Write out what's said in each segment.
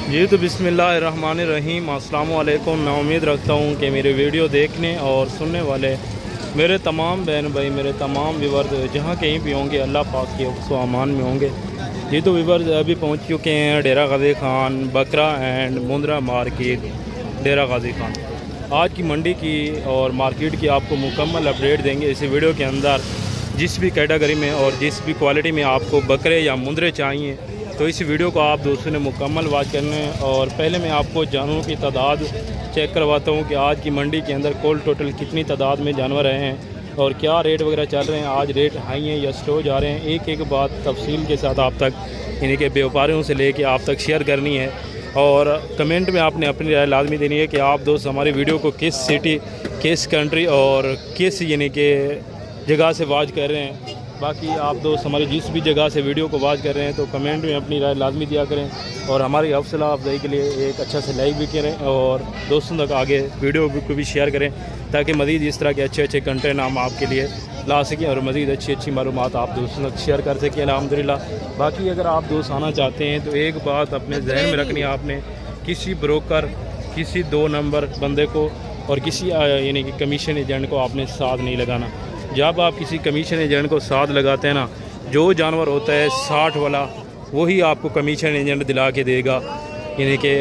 जी तो बिस्मिल्लाहिर्रहमानिर्रहीम, अस्सलाम वालेकुम। मैं उम्मीद रखता हूँ कि मेरे वीडियो देखने और सुनने वाले मेरे तमाम बहन भाई, मेरे तमाम व्यूअर्स जहाँ कहीं भी होंगे अल्लाह पाक के हिफ्ज़ व अमान में होंगे। जी तो व्यूअर्स अभी पहुँच चुके हैं डेरा गाज़ी ख़ान बकरा एंड मुंद्रा मार्केट, डेरा गाज़ी ख़ान। आज की मंडी की और मार्केट की आपको मुकम्मल अपडेट देंगे इस वीडियो के अंदर। जिस भी कैटेगरी में और जिस भी क्वालिटी में आपको बकरे या मुंद्रे चाहिए तो इस वीडियो को आप दोस्तों ने मुकम्मल वॉच करना है। और पहले मैं आपको जानवरों की तादाद चेक करवाता हूँ कि आज की मंडी के अंदर कुल टोटल कितनी तादाद में जानवर आए हैं और क्या रेट वगैरह चल रहे हैं, आज रेट हाई हैं या स्लो जा रहे हैं। एक एक बात तफसील के साथ आप तक यानी कि व्यापारियों से लेके आप तक शेयर करनी है। और कमेंट में आपने अपनी राय लाजमी देनी है कि आप दोस्त हमारी वीडियो को किस सिटी, किस कंट्री और किस यानी कि जगह से वॉच कर रहे हैं। बाकी आप दोस्त हमारी जिस भी जगह से वीडियो को वॉच कर रहे हैं तो कमेंट में अपनी राय लाजमी दिया करें और हमारी हौसला अफजाई के लिए एक अच्छा से लाइक भी करें और दोस्तों तक आगे वीडियो को भी शेयर करें ताकि मज़ीद इस तरह के अच्छे अच्छे कंटेंट हम आपके लिए ला सकें और मज़ीद अच्छी अच्छी मालूमात आप दोस्तों तक शेयर कर सकें अल्हम्दुलिल्लाह। बाकी अगर आप दोस्त आना चाहते हैं तो एक बात अपने जहन में रखनी है आपने, किसी ब्रोकर, किसी 2 नंबर बंदे को और किसी यानी कि कमीशन एजेंट को आपने साथ नहीं लगाना। जब आप किसी कमीशन एजेंट को साथ लगाते हैं ना, जो जानवर होता है 60 वाला वही आपको कमीशन एजेंट दिला के देगा यानी कि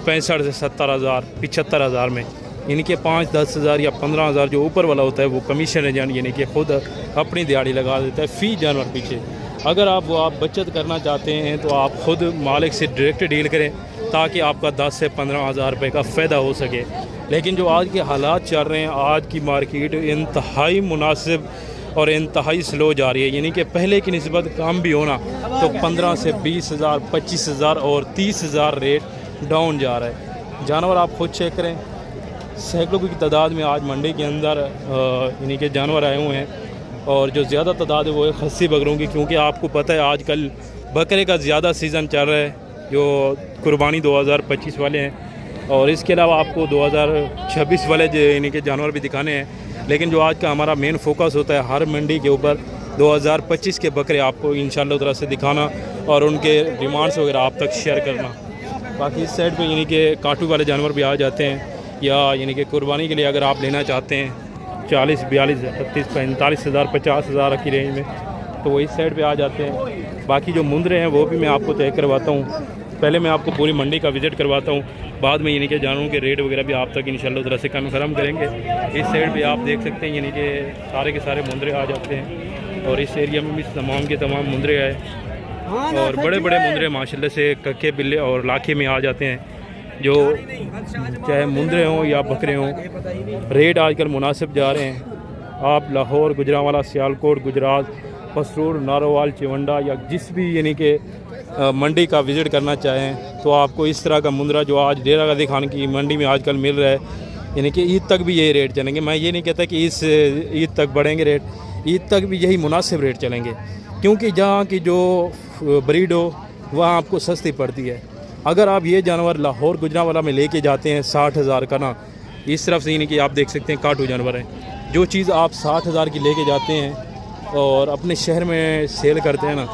65 से 70 हज़ार 75 हज़ार में, यानी कि 5-10 हज़ार या 15 हज़ार जो ऊपर वाला होता है वो कमीशन एजेंट यानी कि ख़ुद अपनी दिहाड़ी लगा देता है फ़ी जानवर पीछे। अगर आप बचत करना चाहते हैं तो आप ख़ुद मालिक से डायरेक्ट डील करें ताकि आपका 10 से 15 हज़ार रुपये का फ़ायदा हो सके। लेकिन जो आज के हालात चल रहे हैं, आज की मार्केट इंतहाई मुनासिब और इंतहाई स्लो जा रही है, यानी कि पहले की निस्बत कम भी होना तो 15 से 20 हज़ार 25 हज़ार और 30 हज़ार रेट डाउन जा रहा है। जानवर आप खुद चेक करें, सैकड़ों की तादाद में आज मंडी के अंदर यानी कि जानवर आए हुए हैं और जो ज़्यादा तादाद है वो है खस्सी बकरों की, क्योंकि आपको पता है आजकल बकरे का ज़्यादा सीज़न चल रहा है जो कुर्बानी 2025 वाले हैं। और इसके अलावा आपको 2026 वाले यानी कि जानवर भी दिखाने हैं, लेकिन जो आज का हमारा मेन फोकस होता है हर मंडी के ऊपर 2025 के बकरे आपको इंशाल्लाह तरह से दिखाना और उनके डिमांड्स वगैरह आप तक शेयर करना। बाकी इस साइड पे यानी कि काटू वाले जानवर भी आ जाते हैं या यानी कि कुर्बानी के लिए अगर आप लेना चाहते हैं 40, 42, 38, 45 हज़ार 50 हज़ार की रेंज में तो वो इस साइड पे आ जाते हैं। बाकी जो मुंद्रे हैं वो भी मैं आपको तय करवाता हूँ। पहले मैं आपको पूरी मंडी का विज़िट करवाता हूँ, बाद में यानी कि जानवरों के रेट वगैरह भी आप तक इंशाल्लाह तरह से कन्फर्म करेंगे। इस साइड पे आप देख सकते हैं यानी कि सारे के सारे मुंद्रे आ जाते हैं और इस एरिया में भी तमाम के तमाम मुंद्रे आए और बड़े बड़े मुंद्रे माशाल्लाह से कक्के बिल्ले और लाखे में आ जाते हैं। जो चाहे मुंद्रे हों या बकरे हों, रेट आजकल मुनासिब जा रहे हैं। आप लाहौर, गुजरांवाला, सियालकोट, गुजरात, पसरूर, नारोवाल, चिवंडा या जिस भी यानी कि मंडी का विज़िट करना चाहें तो आपको इस तरह का मुंद्रा जो आज डेरा गाज़ी ख़ान की मंडी में आजकल मिल रहा है, यानी कि ईद तक भी यही रेट चलेंगे। मैं ये नहीं कहता कि इस ईद तक बढ़ेंगे रेट, ईद तक भी यही मुनासिब रेट चलेंगे, क्योंकि जहाँ की जो ब्रीड हो वहाँ आपको सस्ती पड़ती है। अगर आप ये जानवर लाहौर गुजरांवाला में लेके जाते हैं 60 हज़ार का ना, इस तरफ से यानी कि आप देख सकते हैं काटू जानवर हैं, जो चीज़ आप 60 हज़ार की लेके जाते हैं और अपने शहर में सेल करते हैं ना,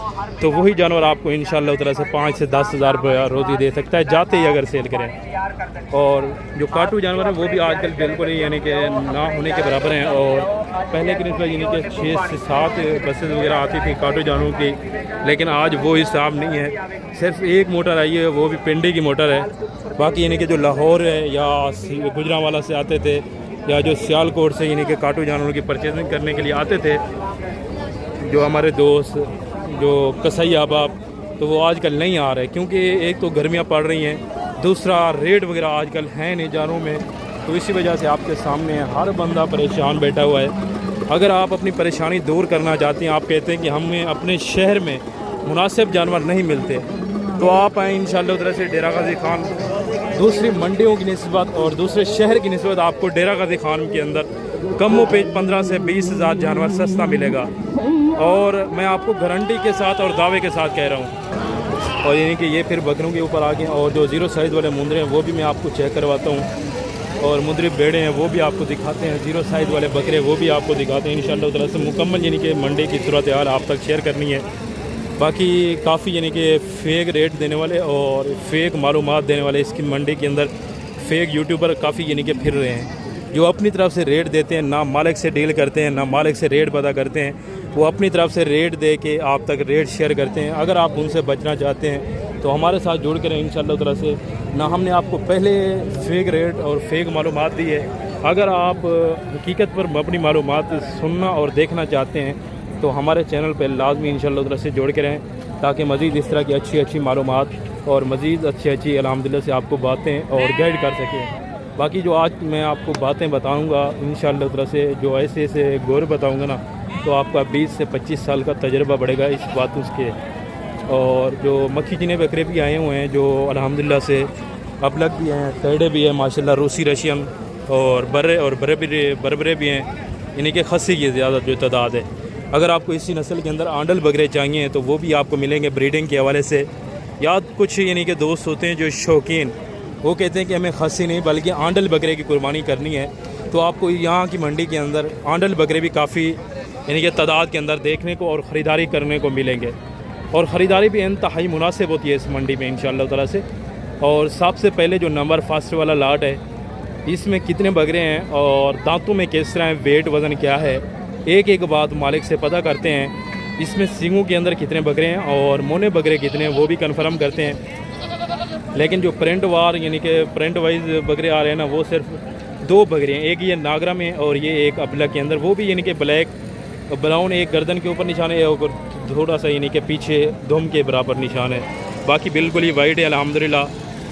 तो वही जानवर आपको इंशाल्लाह तरह से 5 से 10 हज़ार रुपया रोज़ी दे सकता है जाते ही अगर सेल करें। और जो काटू जानवर हैं वो भी आजकल बिल्कुल ही यानी कि ना होने के बराबर हैं और पहले की निस्बत यानी कि 6 से 7 बसेस वगैरह आती थी काटू जानवरों की, लेकिन आज वो हिसाब नहीं है। सिर्फ एक मोटर आई है, वो भी पिंडी की मोटर है। बाकी यानी कि जो लाहौर है या गुजरांवाला से आते थे या जो सियालकोट से यानी कि काटू जानवरों की परचेजिंग करने के लिए आते थे जो हमारे दोस्त जो कसाई अहबाब, तो वो आजकल नहीं आ रहे, क्योंकि एक तो गर्मियाँ पड़ रही हैं, दूसरा रेट वगैरह आजकल हैं नहीं जानों में, तो इसी वजह से आपके सामने हर बंदा परेशान बैठा हुआ है। अगर आप अपनी परेशानी दूर करना चाहते हैं, आप कहते हैं कि हमें अपने शहर में मुनासिब जानवर नहीं मिलते, तो आप आएँ इंशाल्लाह तरह से डेरा गाज़ी ख़ान। दूसरी मंडियों की निस्बत और दूसरे शहर की निस्बत आपको डेरा गाज़ी ख़ान के अंदर कम पे 15 से 20 हज़ार जानवर सस्ता मिलेगा और मैं आपको गारंटी के साथ और दावे के साथ कह रहा हूँ। और यानी कि ये फिर बकरों के ऊपर आ गए और जो 0 साइज़ वाले मुंद्रे हैं वो भी मैं आपको चेक करवाता हूँ और मुंद्री बेड़े हैं वो भी आपको दिखाते हैं, 0 साइज़ वाले बकरे वो भी आपको दिखाते हैं इंशाल्लाह ताला से। मुकम्मल यानी कि मंडी की सूरत हाल आप तक शेयर करनी है बाकी काफ़ी यानी कि फ़ेक रेट देने वाले और फेक मालूमात देने वाले इसकी मंडी के अंदर फ़ेक यूट्यूबर काफ़ी यानी कि फिर रहे हैं, जो अपनी तरफ से रेट देते हैं, ना मालिक से डील करते हैं, ना मालिक से रेट पता करते हैं। वो अपनी तरफ से रेट दे के आप तक रेट शेयर करते हैं। अगर आप उनसे बचना चाहते हैं तो हमारे साथ जुड़ के रहें इंशाअल्लाह ताला से। ना हमने आपको पहले फ़ेक रेट और फेक मालूमात दी है। अगर आप हकीकत पर अपनी मालूमात सुनना और देखना चाहते हैं तो हमारे चैनल पर लाजमी इंशाअल्लाह ताला से जोड़ के रहें, ताकि मज़ीद इस तरह की अच्छी अच्छी मालूमात और मज़ीद अच्छी अच्छी अल्हम्दुलिल्लाह से आपको बातें और गाइड कर सकें। बाकी जो आज मैं आपको बातें बताऊंगा इंशाअल्लाह ताला से, जो ऐसे ऐसे गौर बताऊंगा ना, तो आपका 20 से 25 साल का तजुर्बा बढ़ेगा इस बात उसके। और जो मक्खी चीने बकरे भी आए हुए हैं, जो अल्हम्दुलिल्लाह से अपलग भी हैं, तैडे भी हैं माशाल्लाह, रूसी रशियन और बरबरे भी हैं, यानी कि खस्सी की ज़्यादा जो तादाद है। अगर आपको इसी नस्ल के अंदर आंडल बकरे चाहिए तो वो भी आपको मिलेंगे ब्रीडिंग के हवाले से। या कुछ यानी कि दोस्त होते हैं जो शौकीन, वो कहते हैं कि हमें खस्सी नहीं बल्कि आंडल बकरे की कुर्बानी करनी है, तो आपको यहाँ की मंडी के अंदर आंडल बकरे भी काफ़ी यानी कि तादाद के अंदर देखने को और ख़रीदारी करने को मिलेंगे। और ख़रीदारी भी इंतहाई मुनासिब होती है इस मंडी में इंशाअल्लाह ताला से। और सबसे पहले जो नंबर फर्स्ट वाला लाट है, इसमें कितने बकरे हैं और दांतों में किस तरह है, वेट वज़न क्या है, एक एक बात मालिक से पता करते हैं। इसमें सींगों के अंदर कितने बकरे हैं और मोने बकरे कितने हैं वो भी कंफर्म करते हैं। लेकिन जो प्रिंट वार यानी कि प्रिंट वाइज बकरे आ रहे हैं ना, वो सिर्फ 2 बकरे हैं, एक ये नागरा में और ये एक अपलग के अंदर, वो भी यानी कि ब्लैक ब्राउन, एक गर्दन के ऊपर निशान है और थोड़ा सा यानी कि पीछे दुम के बराबर निशान है, बाकी बिल्कुल ही वाइट है अल्हम्दुलिल्लाह।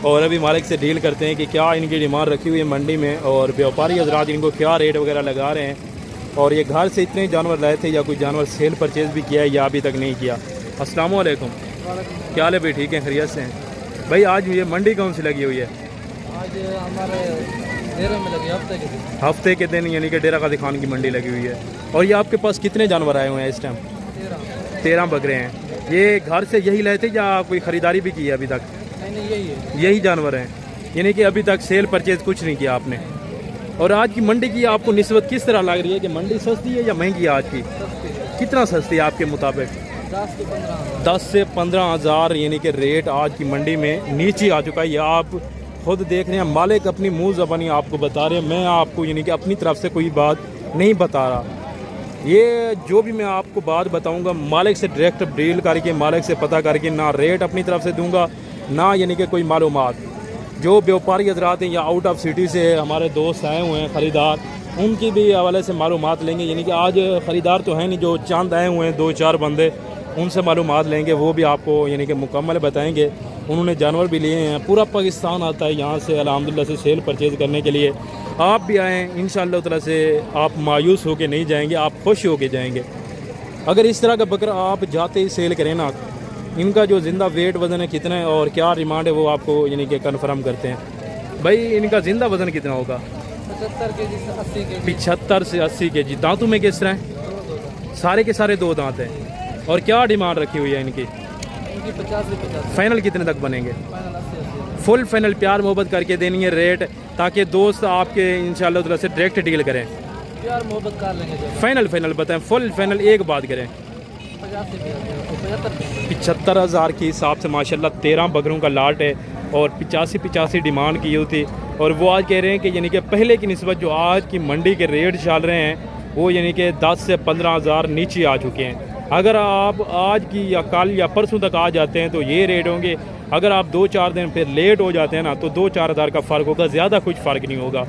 और अभी मालिक से डील करते हैं कि क्या इनकी डिमांड रखी हुई है मंडी में और व्यापारी हजरात इनको क्या रेट वगैरह लगा रहे हैं, और ये घर से इतने जानवर लाए थे या कोई जानवर सेल परचेज़ भी किया है या अभी तक नहीं किया। अस्सलाम वालेकुम, क्या हाल है भाई? ठीक है, खैरियत से हैं भाई? आज ये मंडी कौन सी लगी हुई है? आज हमारे डेरे में लगी हफ्ते के दिन यानी कि डेरा गाजी खान की मंडी लगी हुई है। और ये आपके पास कितने जानवर आए हुए हैं इस टाइम? 13 बकरे हैं। ये घर से यही लाए थे या कोई ख़रीदारी भी की है अभी तक? नहीं, यही है, यही जानवर हैं, यानी कि अभी तक सेल परचेज़ कुछ नहीं किया आपने। और आज की मंडी की आपको निस्बत किस तरह लग रही है कि मंडी सस्ती है या महंगी है आज की? कितना सस्ती है आपके मुताबिक? 10 से 15 हज़ार यानी कि रेट आज की मंडी में नीचे आ चुका है। ये आप खुद देख रहे हैं, मालिक अपनी मुँह ज़बानी आपको बता रहे हैं, मैं आपको यानी कि अपनी तरफ से कोई बात नहीं बता रहा। ये जो भी मैं आपको बात बताऊंगा मालिक से डायरेक्ट डील करके, मालिक से पता करके, ना रेट अपनी तरफ से दूंगा ना यानी कि कोई मालूमात। जो व्यापारी हजरात हैं या आउट ऑफ सिटी से हमारे दोस्त आए हुए हैं ख़रीदार, उनकी भी हवाले से मालूमात लेंगे। यानी कि आज ख़रीदार तो हैं नहीं, जो चंद आए हुए हैं 2-4 बंदे, उनसे मालूमात लेंगे, वो भी आपको यानी कि मुकम्मल बताएंगे। उन्होंने जानवर भी लिए हैं, पूरा पाकिस्तान आता है यहाँ से अल्हम्दुलिल्लाह से सेल परचेज़ करने के लिए। आप भी आएँ इंशाअल्लाह ताला से, आप मायूस होके नहीं जाएंगे, आप खुश होके जाएंगे। अगर इस तरह का बकरा आप जाते ही सेल करें ना, इनका जो ज़िंदा वेट वज़न है कितना है और क्या डिमांड है वो आपको यानी कि कन्फर्म करते हैं। भाई इनका ज़िंदा वज़न कितना होगा? 75 से 80 kg। दांतों में किस तरह है? सारे के सारे 2 दांत हैं। और क्या डिमांड रखी हुई है इनकी? 50 से 50। फाइनल कितने तक बनेंगे? फाइनल 80। फुल फाइनल प्यार मोहब्बत करके देनी है रेट, ताकि दोस्त आपके इंशाअल्लाह ताला से डायरेक्ट डील करें। प्यार मोहब्बत कर लेंगे। फाइनल बताएं, फुल फाइनल एक बात करें। 75 हज़ार के हिसाब से माशाल्लाह 13 बकरों का लाट है और 85 डिमांड की हुई थी। और वो आज कह रहे हैं कि यानी कि पहले की निस्बत जो आज की मंडी के रेट चल रहे हैं वो यानी कि 10 से 15 हज़ार नीचे आ चुके हैं। अगर आप आज की या कल या परसों तक आ जाते हैं तो ये रेट होंगे। अगर आप 2-4 दिन फिर लेट हो जाते हैं ना, तो 2-4 हज़ार का फ़र्क होगा, ज़्यादा कुछ फ़र्क नहीं होगा।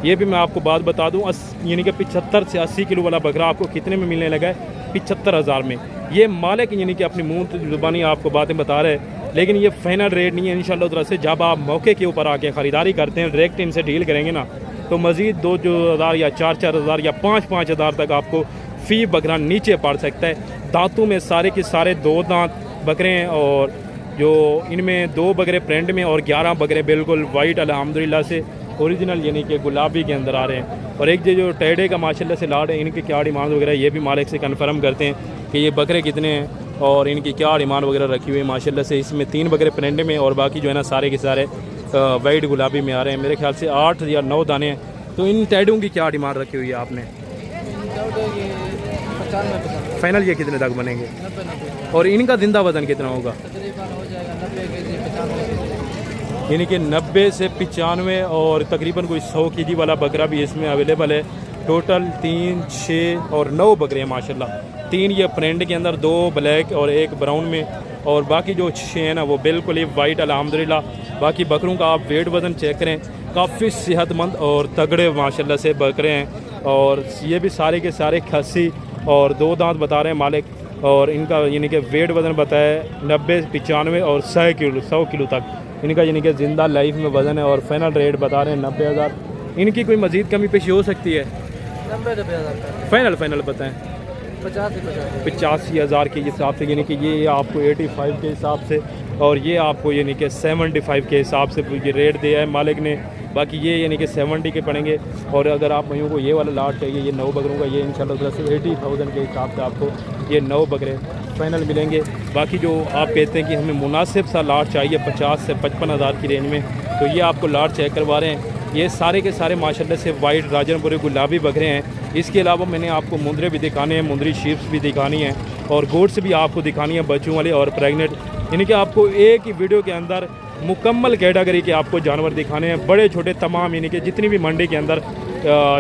ये भी मैं आपको बात बता दूं, यानी कि 75 से 80 किलो वाला बकरा आपको कितने में मिलने लगा है? 75 हज़ार में। ये मालिक यानी कि अपनी मुँह ज़ुबानी आपको बातें बता रहे हैं, लेकिन ये फाइनल रेट नहीं है इंशाअल्लाह ताला से। जब आप मौके के ऊपर आके ख़रीदारी करते हैं, डायरेक्ट इनसे डील करेंगे ना, तो मज़ीद 2-2 हज़ार या 4-4 हज़ार या 5-5 हज़ार तक आपको फ़ी बकरा नीचे पड़ सकता है। दांतों में सारे के सारे 2 दांत बकरे हैं और जो इनमें 2 बकरे प्रिंट में और 11 बकरे बिल्कुल वाइट अल्हम्दुलिल्लाह से ओरिजिनल यानी कि गुलाबी के अंदर आ रहे हैं। और एक जो टेढ़े का माशाल्लाह से लाड है, इनकी क्या डिमांड वगैरह ये भी मालिक से कंफर्म करते हैं कि ये बकरे कितने हैं और इनकी क्या डिमांड वगैरह रखी हुई है माशाल्लाह से। इसमें 3 बकरे प्रिंट में और बाकी जो है ना सारे के सारे वाइट गुलाबी में आ रहे हैं। मेरे ख्याल से 8 या 9 दाने हैं। तो इन टैडों की क्या डिमांड रखी हुई है आपने? 95 95 फाइनल ये कितने तक बनेंगे? 90 90 और इनका जिंदा वजन कितना होगा? तकरीबन हो जाएगा 90 केजी 95 केजी। यानी कि 90 से 95 और तकरीबन कोई 100 केजी वाला बकरा भी इसमें अवेलेबल है। टोटल 3, 6 और 9 बकरे हैं माशाल्लाह। 3 ये प्रिंट के अंदर, 2 ब्लैक और 1 ब्राउन में, और बाकी जो 6 है ना वो बिल्कुल ही वाइट अल्हम्दुलिल्लाह। बाकी बकरों का आप वेट वज़न चेक करें, काफ़ी सेहतमंद और तगड़े माशाल्लाह से बकरे हैं। और ये भी सारे के सारे खस्सी और 2 दांत बता रहे हैं मालिक। और इनका यानी कि वेट वज़न बताया 90, 95 और 100 किलो तक इनका यानी कि ज़िंदा लाइफ में वज़न है। और फाइनल रेट बता रहे हैं 90,000। इनकी कोई मज़ीद कमी पेशी हो सकती है? 90 फाइनल बताएं। 50 से 50 85,000 के हिसाब से, यानी कि ये आपको 85 के हिसाब से, और ये आपको यानी कि 75 के हिसाब से ये रेट दिया है मालिक ने। बाकी ये यानी कि 70 के पड़ेंगे। और अगर आप भाइयों को ये वाला लाट चाहिए, ये 9 बकरों का, ये इंशाल्लाह से 80,000 के हिसाब से आपको ये 9 बकरे फाइनल मिलेंगे। बाकी जो आप कहते हैं कि हमें मुनासिब सा लाट चाहिए 50 से 55,000 की रेंज में, तो ये आपको लाट चेक करवा रहे हैं। ये सारे के सारे माशाल्लाह से वाइट राजनपुरी गुलाबी बकरे हैं। इसके अलावा मैंने आपको मुंदरे भी दिखाने हैं, मुंदरी शीप्स भी दिखानी है, और गोट्स भी आपको दिखानी है, बच्चों वाले और प्रेग्नेंट। यानी कि आपको एक ही वीडियो के अंदर मुकम्मल कैटेगरी के आपको जानवर दिखाने हैं, बड़े छोटे तमाम, यानी कि जितनी भी मंडी के अंदर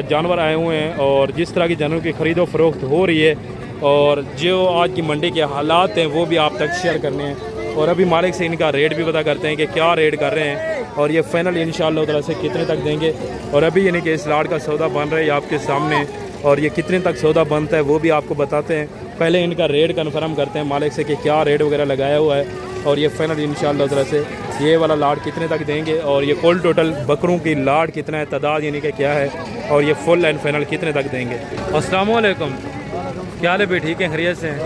जानवर आए हुए हैं और जिस तरह की जानवरों की ख़रीदो फरोख्त हो रही है, और जो आज की मंडी के हालात हैं वो भी आप तक शेयर करने हैं। और अभी मालिक से इनका रेट भी पता करते हैं कि क्या रेट कर रहे हैं, और ये फाइनल इंशाअल्लाह ताला से कितने तक देंगे। और अभी यानी कि इस लाट का सौदा बन रहा है आपके सामने, और ये कितने तक सौदा बनता है वो भी आपको बताते हैं। पहले इनका रेट कन्फर्म करते हैं मालिक से कि क्या रेट वगैरह लगाया हुआ है, और ये फाइनल इंशाअल्लाह ताला से ये वाला लाट कितने तक देंगे, और ये कुल टोटल बकरों की लाट कितना है, तादाद यानी कि क्या है, और ये फुल एंड फाइनल कितने तक देंगे। अस्सलाम वालेकुम, क्या हाल है भाई? ठीक है, खैरियत से हैं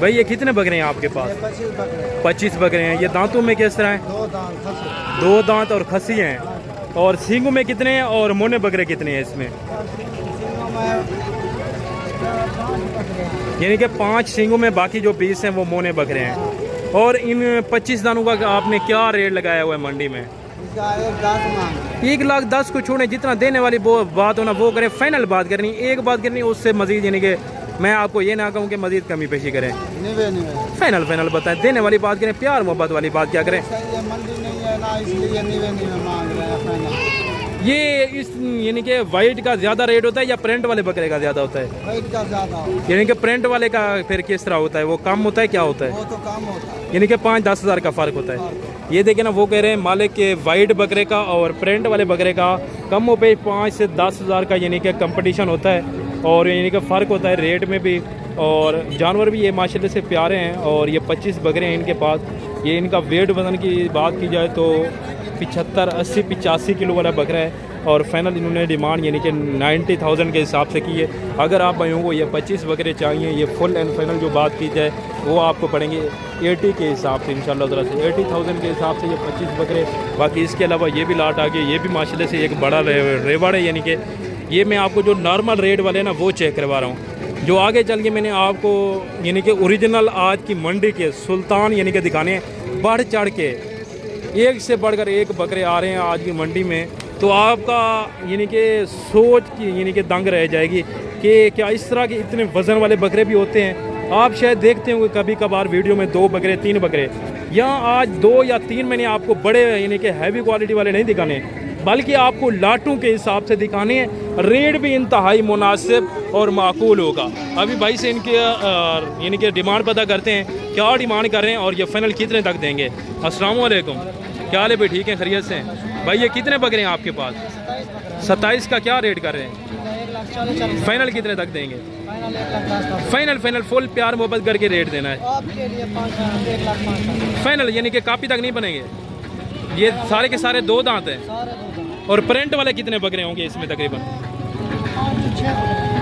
भाई? ये कितने बकरे हैं आपके पास? 25 बकरे हैं। ये दांतों में किस तरह हैं? 2 दांत और खसी हैं। और सींगों में कितने हैं, और मोने बकरे कितने हैं इसमें? यानी कि 5 सींगों में, बाकी जो 20 हैं वो मोने बकरे हैं। और इन 25 दानों का आपने क्या रेट लगाया हुआ है मंडी में? 1,10,000 को छोड़ें, जितना देने वाली वो बात होना वो करें। फाइनल बात करनी, एक बात करनी, उससे मजीद यानी कि मैं आपको ये ना कहूँ कि मजीद कमी पेशी करें। फाइनल बताएं, देने वाली बात करें, प्यार मोहब्बत वाली बात क्या करें। ये इस यानी कि वाइट का ज़्यादा रेट होता है या प्रिंट वाले बकरे का ज़्यादा होता है? वाइट का ज़्यादा, यानी कि प्रिंट वाले का फिर किस तरह होता है, वो कम होता है, क्या होता है? वो तो कम होता है, यानी कि 5-10 हज़ार का फ़र्क होता है। ये देखें ना, वो कह रहे हैं मालिक के वाइट बकरे का और प्रिंट वाले बकरे का कम हो पे 5 से 10 हज़ार का यानी कि कंपटीशन होता है, और यानी कि फ़र्क होता है रेट में भी। और जानवर भी ये माशाल्लाह से प्यारे हैं। और ये 25 बकरे हैं इनके पास। ये इनका वेट वज़न की बात की जाए तो 75, 80, 85 किलो वाला बकरा है। और फाइनल इन्होंने डिमांड यानी कि 90,000 के हिसाब से की है। अगर आप भाइयों को ये 25 बकरे चाहिए, ये फुल एंड फाइनल जो बात की जाए वो आपको पड़ेंगे 80 के हिसाब से इंशाल्लाह ताला से, 80,000 के हिसाब से ये 25 बकरे। बाकी इसके अलावा ये भी लाट आ गई, ये भी माशाल्लाह से एक बड़ा रेवाड़ है। यानी कि ये मैं आपको जो नॉर्मल रेट वाले ना वो चेक करवा रहा हूँ। जो आगे चल के मैंने आपको यानी कि ओरिजिनल आज की मंडी के सुल्तान यानी कि दिखाने, बढ़ चढ़ के एक से बढ़कर एक बकरे आ रहे हैं आज की मंडी में। तो आपका यानी कि सोच की यानी कि दंग रह जाएगी कि क्या इस तरह के इतने वज़न वाले बकरे भी होते हैं। आप शायद देखते होंगे कभी कभार वीडियो में 2 बकरे 3 बकरे, यहाँ आज 2 या 3 मैंने आपको बड़े यानी कि हैवी क्वालिटी वाले नहीं दिखाने, बल्कि आपको लाटों के हिसाब से दिखाने हैं। रेट भी इंतहाई मुनासिब और माकूल होगा। अभी भाई से इनके यानी कि डिमांड पता करते हैं, क्या डिमांड कर रहे हैं और ये फाइनल कितने तक देंगे। अस्सलाम वालेकुम, क्या हाल है भाई? ठीक है, खैरियत से हैं भाई? ये कितने बकरे हैं आपके पास? 27 का क्या रेट कर रहे हैं? फाइनल कितने तक देंगे? फाइनल फुल प्यार मोहब्बत करके रेट देना है आपके लिए 1,05,000 फाइनल, यानी कि कापी तक नहीं बनेंगे। ये सारे के सारे 2 दांत हैं। और प्रिंट वाले कितने बकरे होंगे इसमें? तकरीबन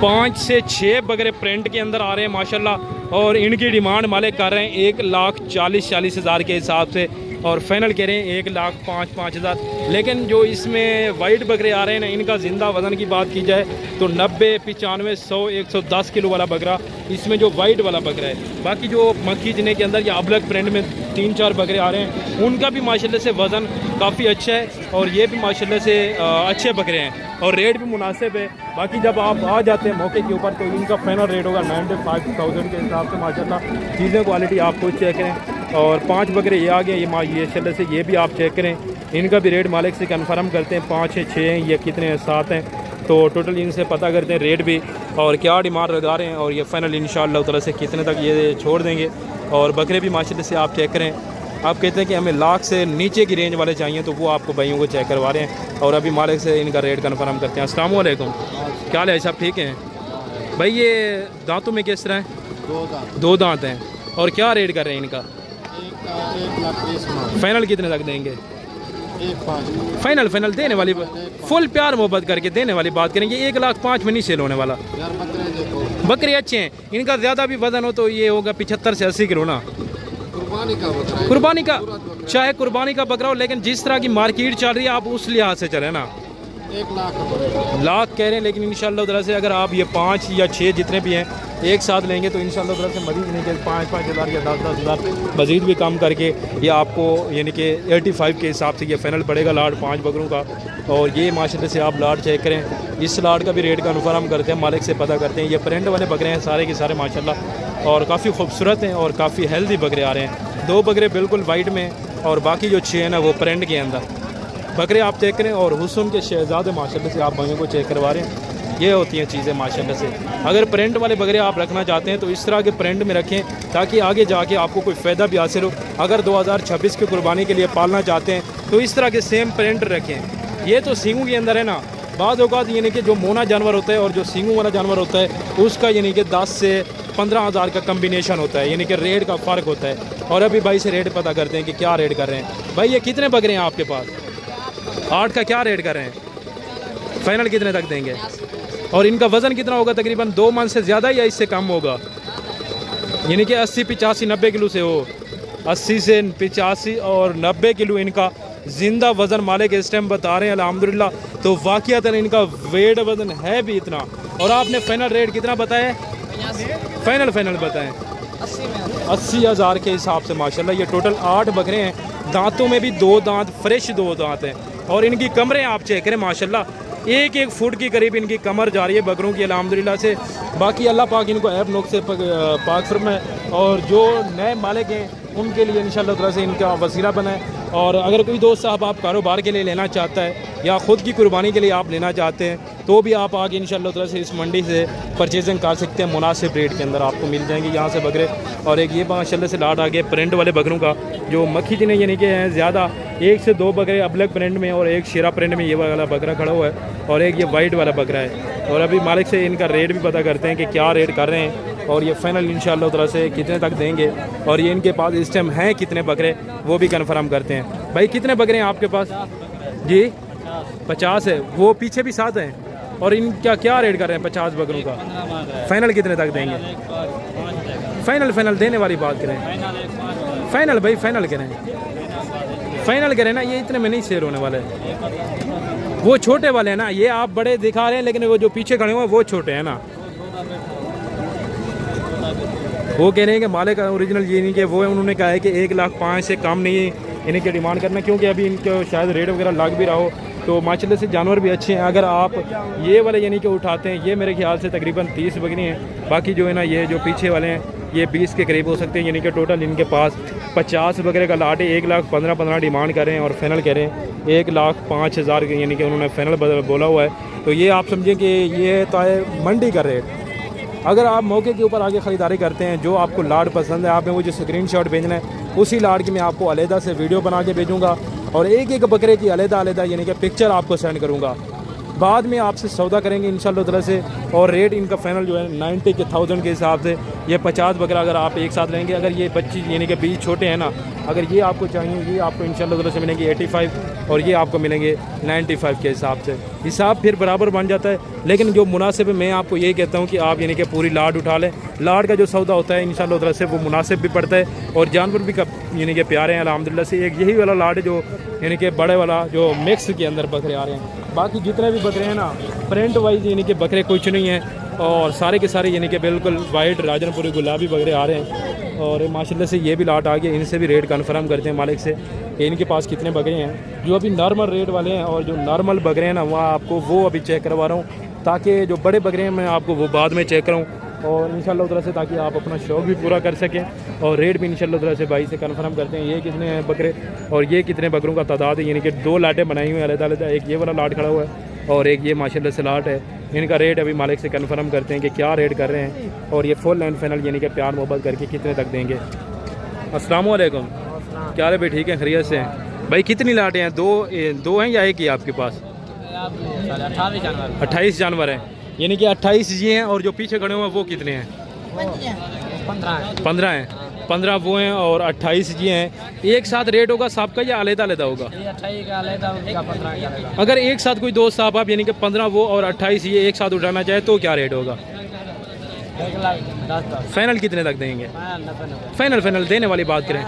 5 से 6 बकरे प्रिंट के अंदर आ रहे हैं माशाल्लाह। और इनकी डिमांड मालिक कर रहे हैं 1,40,000 के हिसाब से, और फाइनल कह रहे हैं 1,05,000। लेकिन जो इसमें वाइट बकरे आ रहे हैं ना, इनका ज़िंदा वज़न की बात की जाए तो 90, 95, 100, 110 किलो वाला बकरा इसमें जो वाइट वाला बकरा है। बाकी जो मक्खी जिन्हें के अंदर या अबलग प्रिंट में 3-4 बकरे आ रहे हैं, उनका भी माशाल्लाह से वज़न काफ़ी अच्छा है और ये भी माशाल्लाह से अच्छे बकरे हैं और रेट भी मुनासिब है। बाकी जब आप आ जाते हैं मौके के ऊपर तो इनका फाइनल रेट होगा 95,000 के हिसाब से माशाल्लाह। चीज़ें क्वालिटी आप खुद चेक करें। और 5 बकरे ये आ गए, ये माशाल्लाह से ये भी आप चेक करें, इनका भी रेट मालिक से कन्फर्म करते हैं 5 है 6 हैं, ये कितने हैं 7 हैं, तो टोटल इनसे पता करते हैं रेट भी और क्या डिमांड लगा रहे हैं और ये फाइनल इंशाअल्लाह ताला से कितने तक ये छोड़ देंगे। और बकरे भी माशाल्लाह से आप चेक करें, आप कहते हैं कि हमें लाख से नीचे की रेंज वाले चाहिए तो वो आपको भाइयों को चेक करवा रहे हैं और अभी मालिक से इनका रेट कन्फर्म करते हैं। अस्सलाम वालेकुम, क्या हाल है साहब, ठीक हैं भाई? ये दांतों में किस तरह है? 2 दांत हैं और क्या रेट कर रहे हैं इनका? 1,30,000 फाइनल कितने तक देंगे? फाइनल देने वाली फुल प्यार मोहब्बत करके देने वाली बात करेंगे। 1,05,000 में नहीं सेल होने वाला। बकरे अच्छे हैं, इनका ज़्यादा भी वजन हो तो ये होगा 75 से 80 किलो ना। कुर्बानी का चाहे कुर्बानी का बकरा हो, लेकिन जिस तरह की मार्केट चल रही है आप उस लिहाज से चले ना। 1,00,000 कह रहे हैं, लेकिन इंशाल्लाह ताला से अगर आप ये 5 या 6 जितने भी हैं एक साथ लेंगे तो इंशाल्लाह ताला से मजीद नहीं कि 5-5 हज़ार या 10-10 हज़ार मजीद भी कम करके ये आपको यानी कि 85 के हिसाब से ये फाइनल पड़ेगा लाट 5 बकरों का। और ये माशाल्लाह से आप लाट चेक करें, इस लाट का भी रेट कन्फर्म करते हैं, मालिक से पता करते हैं। ये प्रिंट वाले बकरे हैं सारे के सारे माशाल्लाह और काफ़ी खूबसूरत हैं और काफ़ी हेल्दी बकरे आ रहे हैं। 2 बकरे बिल्कुल वाइट में और बाकी जो 6 हैं ना वो प्रिंट के अंदर बकरे आप चेक करें। और हुस्न के शहजादे माशाल्लाह से आप भाइयों को चेक करवा रहे हैं। ये होती हैं चीज़ें माशाल्लाह से। अगर प्रिंट वाले बकरे आप रखना चाहते हैं तो इस तरह के प्रिंट में रखें ताकि आगे जाके आपको कोई फ़ायदा भी हासिल हो। अगर 2026 की कुर्बानी के लिए पालना चाहते हैं तो इस तरह के सेम प्रिंट रखें। ये तो सींगों के अंदर है ना, बाद औक़ात यानी कि जो मोना जानवर होता है और जो सींगों वाला जानवर होता है उसका यानी कि 10 से 15 हज़ार का कम्बिनेशन होता है, यानी कि रेट का फ़र्क होता है। और अभी भाई से रेट पता करते हैं कि क्या रेट कर रहे हैं। भाई ये कितने बकरे हैं आपके पास? 8 का क्या रेट कर रहे हैं? फाइनल कितने तक देंगे? और इनका वज़न कितना होगा? तकरीबन 2 मन से ज़्यादा या इससे कम होगा? यानी कि 80, 85, 90 किलो से हो, 80 से 85 और 90 किलो इनका ज़िंदा वज़न मालिक इस टाइम बता रहे हैं अल्हम्दुलिल्लाह। तो वाक़ियतन इनका वेट वज़न है भी इतना। और आपने फाइनल रेट कितना बताया? फाइनल बताएं 80 हज़ार के हिसाब से माशाल्लाह। ये टोटल 8 बकरे हैं, दांतों में भी 2 दांत फ्रेश 2 दांत हैं और इनकी कमरें आप चेक करें माशाल्लाह 1-1 फुट की करीब इनकी कमर जा रही है बकरों की अल्हम्दुलिल्लाह से। बाकी अल्लाह पाक इनको ऐब नुक्स से पाक फरमाए और जो नए मालिक हैं उनके लिए इंशाल्लाह ताला से इनका वसीला बनाए। और अगर कोई दोस्त साहब आप कारोबार के लिए लेना चाहता है या ख़ुद की कुर्बानी के लिए आप लेना चाहते हैं तो भी आप आगे इंशाल्लाह ताला से इस मंडी से परचेजिंग कर सकते हैं। मुनासिब रेट के अंदर आपको मिल जाएंगे यहाँ से बकरे। और एक ये माशाल्लाह से लाट आ गए प्रिंट वाले बकरों का जो मक्खी जिन्हें यानी कि हैं ज़्यादा, 1 से 2 बकरे अबलग प्रिंट में और एक शेरा प्रिंट में ये वाला बकरा खड़ा हुआ है और एक ये वाइट वाला बकरा है। और अभी मालिक से इनका रेट भी पता करते हैं कि क्या रेट कर रहे हैं और ये फाइनल इंशाल्लाह ताला से कितने तक देंगे और ये इनके पास इस टाइम हैं कितने बकरे वो भी कन्फर्म करते हैं। भाई कितने बकरे हैं आपके पास? जी 50 है, वो पीछे भी 7 हैं। और इनका क्या रेट कर रहे हैं 50 बकरों का? फाइनल कितने तक देंगे? फाइनल देने वाली बात करें। फाइनल भाई फाइनल करें ना, ये इतने में नहीं शेयर होने वाले। वो छोटे वाले हैं ना, ये आप बड़े दिखा रहे हैं लेकिन वो जो पीछे खड़े हुए हैं वो छोटे हैं ना। वो कह रहे हैं कि मालिक ओरिजिनल ये नहीं कि वो है, उन्होंने कहा है कि 1,05,000 से कम नहीं इन्हीं की डिमांड करना, क्योंकि अभी इनका शायद रेट वगैरह लग भी रहा हो। तो माशाल्लाह से जानवर भी अच्छे हैं। अगर आप ये वाले यानी कि उठाते हैं, ये मेरे ख्याल से तकरीबन 30 बकरी हैं। बाकी जो है ना ये जो पीछे वाले हैं ये 20 के करीब हो सकते हैं। यानी कि टोटल इनके पास 50 बकरे का लाट है। 1,15,15 डिमांड कर रहे हैं और फाइनल कह रहे हैं 1,05,000 यानी कि उन्होंने फाइनल बोला हुआ है। तो ये आप समझें कि ये तो है मंडी का रेट। अगर आप मौके के ऊपर आगे ख़रीदारी करते हैं, जो आपको लाट पसंद है, आपने वो जो स्क्रीनशॉट भेजना है उसी लाट की मैं आपको अलहदा से वीडियो बना के भेजूँगा और एक बकरे की अलहदा यानी कि पिक्चर आपको सेंड करूँगा। बाद में आपसे सौदा करेंगे इंशाल्लाह ताला से। और रेट इनका फाइनल जो है 90,000 के हिसाब से। ये 50 बकरा अगर आप एक साथ लेंगे, अगर ये बच्ची यानी कि बीज छोटे हैं ना, अगर ये आपको चाहिए, ये आपको इंशाल्लाह ताला से मिलेंगे 85 और ये आपको मिलेंगे 95 के हिसाब से। हिसाब फिर बराबर बन जाता है। लेकिन जो मुनासिब है, मैं आपको यही कहता हूँ कि आप यानी कि पूरी लाट उठा लें। लाट का जो सौदा होता है इंशाल्लाह ताला से वो मुनासिब भी पड़ता है और जानवर भी यानी कि प्यारे हैं अल्हम्दुलिल्लाह से। एक यही वाला लाट है जो यानी कि बड़े वाला जो मिक्स के अंदर बकरे आ रहे हैं। बाकी जितने भी बकरे हैं ना प्रिंट वाइज यानी कि बकरे कुछ नहीं हैं और सारे के सारे यानी कि बिल्कुल वाइट राजनपुरी गुलाबी बकरे आ रहे हैं। और माशाल्लाह से ये भी लाट आ गया। इनसे भी रेट कन्फर्म करते हैं मालिक से कि इनके पास कितने बकरे हैं। जो अभी नॉर्मल रेट वाले हैं और जो नॉर्मल बकरे हैं ना, वहाँ आपको वो अभी चेक करवा रहा हूँ, ताकि जो बड़े बकरे हैं मैं आपको वो बाद में चेक कराऊँ और इंशाल्लाह उधर से, ताकि आप अपना शौक़ भी पूरा कर सकें। और रेट भी इंशाल्लाह उधर से भाई से कन्फर्म करते हैं ये कितने हैं बकरे और ये कितने बकरों का तादाद है। यानी कि 2 लाटें बनाई हुई हैं अलग-अलग, एक ये वाला लाट खड़ा हुआ है और एक ये माशाल्लाह से लाट है। इनका रेट अभी मालिक से कन्फर्म करते हैं कि क्या रेट कर रहे हैं और ये फुल एंड फाइनल यानी कि प्यार मोहब्बत करके कितने तक देंगे। अस्सलाम वालेकुम, क्या हाल है भाई? ठीक है, खैरियत से हैं भाई? कितनी लाटें हैं? दो हैं या एक ही आपके पास? 28 जानवर हैं, यानी कि 28 ये हैं और जो पीछे खड़े हुए हैं वो कितने हैं? 15 हैं। 15 वो हैं और 28 ये हैं। एक साथ रेट होगा सबका या अलग-अलग होगा? अगर एक साथ कोई दोस्त साहब आप यानी कि 15 वो और 28 ये एक साथ उठाना चाहे तो क्या रेट होगा? फाइनल कितने तक देंगे? फाइनल देने वाली बात करें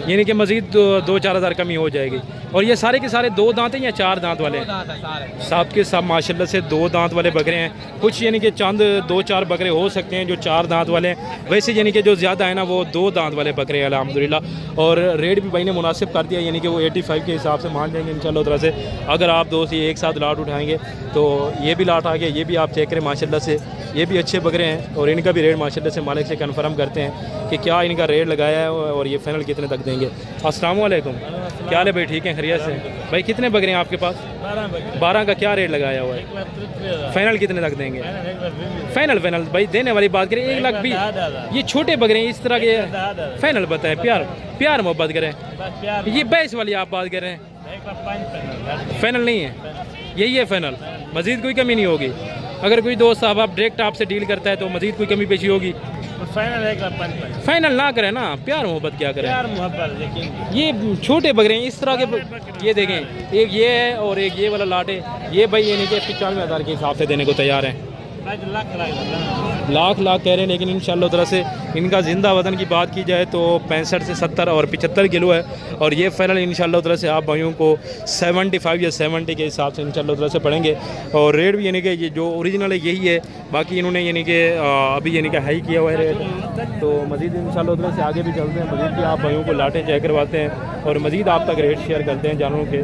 यानी कि मज़ीद 2-4 हज़ार कमी हो जाएगी। और ये सारे के सारे 2 दांत हैं या 4 दांत वाले हैं? सब के सब माशाल्लाह से 2 दांत वाले बकरे हैं। कुछ यानी कि चंद 2-4 बकरे हो सकते हैं जो 4 दांत वाले हैं, वैसे यानी कि जो ज़्यादा है ना वो 2 दांत वाले बकरे हैं अल्हम्दुलिल्लाह। और रेट भी भाई ने मुनासिब कर दिया, यानी कि वो 85 के हिसाब से मान जाएंगे इंशाल्लाह तरह से। अगर आप दोस्त ये एक साथ लाट उठाएंगे तो ये भी लाट आ गया, ये भी आप चेक करें माशाल्लाह से, ये भी अच्छे बकरे हैं और इनका भी रेट माशाल्लाह से मालिक से कन्फर्म करते हैं कि क्या इनका रेट लगाया है और ये फाइनल कितने तक देंगे। अस्सलाम वालेकुम, क्या हाल है भाई? ठीक है, खैरियत से भाई? कितने बकरे हैं आपके पास? 12 का क्या रेट लगाया हुआ है? फाइनल कितने तक देंगे? फाइनल भाई देने वाली बात करें 1,20,000। ये छोटे बकरे हैं इस तरह के, फाइनल बताएं, प्यार मोहब्बत करें। ये बैस वाली आप बात कर रहे हैं, फाइनल नहीं है, यही है फाइनल, मज़ीद कोई कमी नहीं होगी। अगर कोई दोस्त साहब आप डायरेक्ट आपसे डील करता है तो मज़ीद कोई कमी पेशी होगी? फाइनल ना करें ना, प्यार मोहब्बत क्या करें? प्यार मोहब्बत। ये छोटे बकरे हैं इस तरह के, ये देखें, एक ये है और एक ये वाला लाट है। ये भाई यानी कि 95,000 के हिसाब से देने को तैयार हैं। लाख कह रहे हैं, लेकिन इंशाल्लाह तरह से इनका ज़िंदा वज़न की बात की जाए तो 65 से 70 और 75 किलो है। और ये फाइनल इंशाल्लाह तरह से आप भाइयों को 75 या 70 के हिसाब से इंशाल्लाह तरह से पड़ेंगे। और रेट भी यानी कि ये जो ओरिजिनल है यही है, बाकी इन्होंने यानी कि अभी यानी कि हाई किया हुआ है रेट। तो मज़ीद इंशाल्लाह तरह से आगे भी चलते हैं, मज़ीद भी आप भाइयों को लाटें चेक करवाते हैं और मज़ीद आप तक रेट शेयर करते हैं जानवरों के।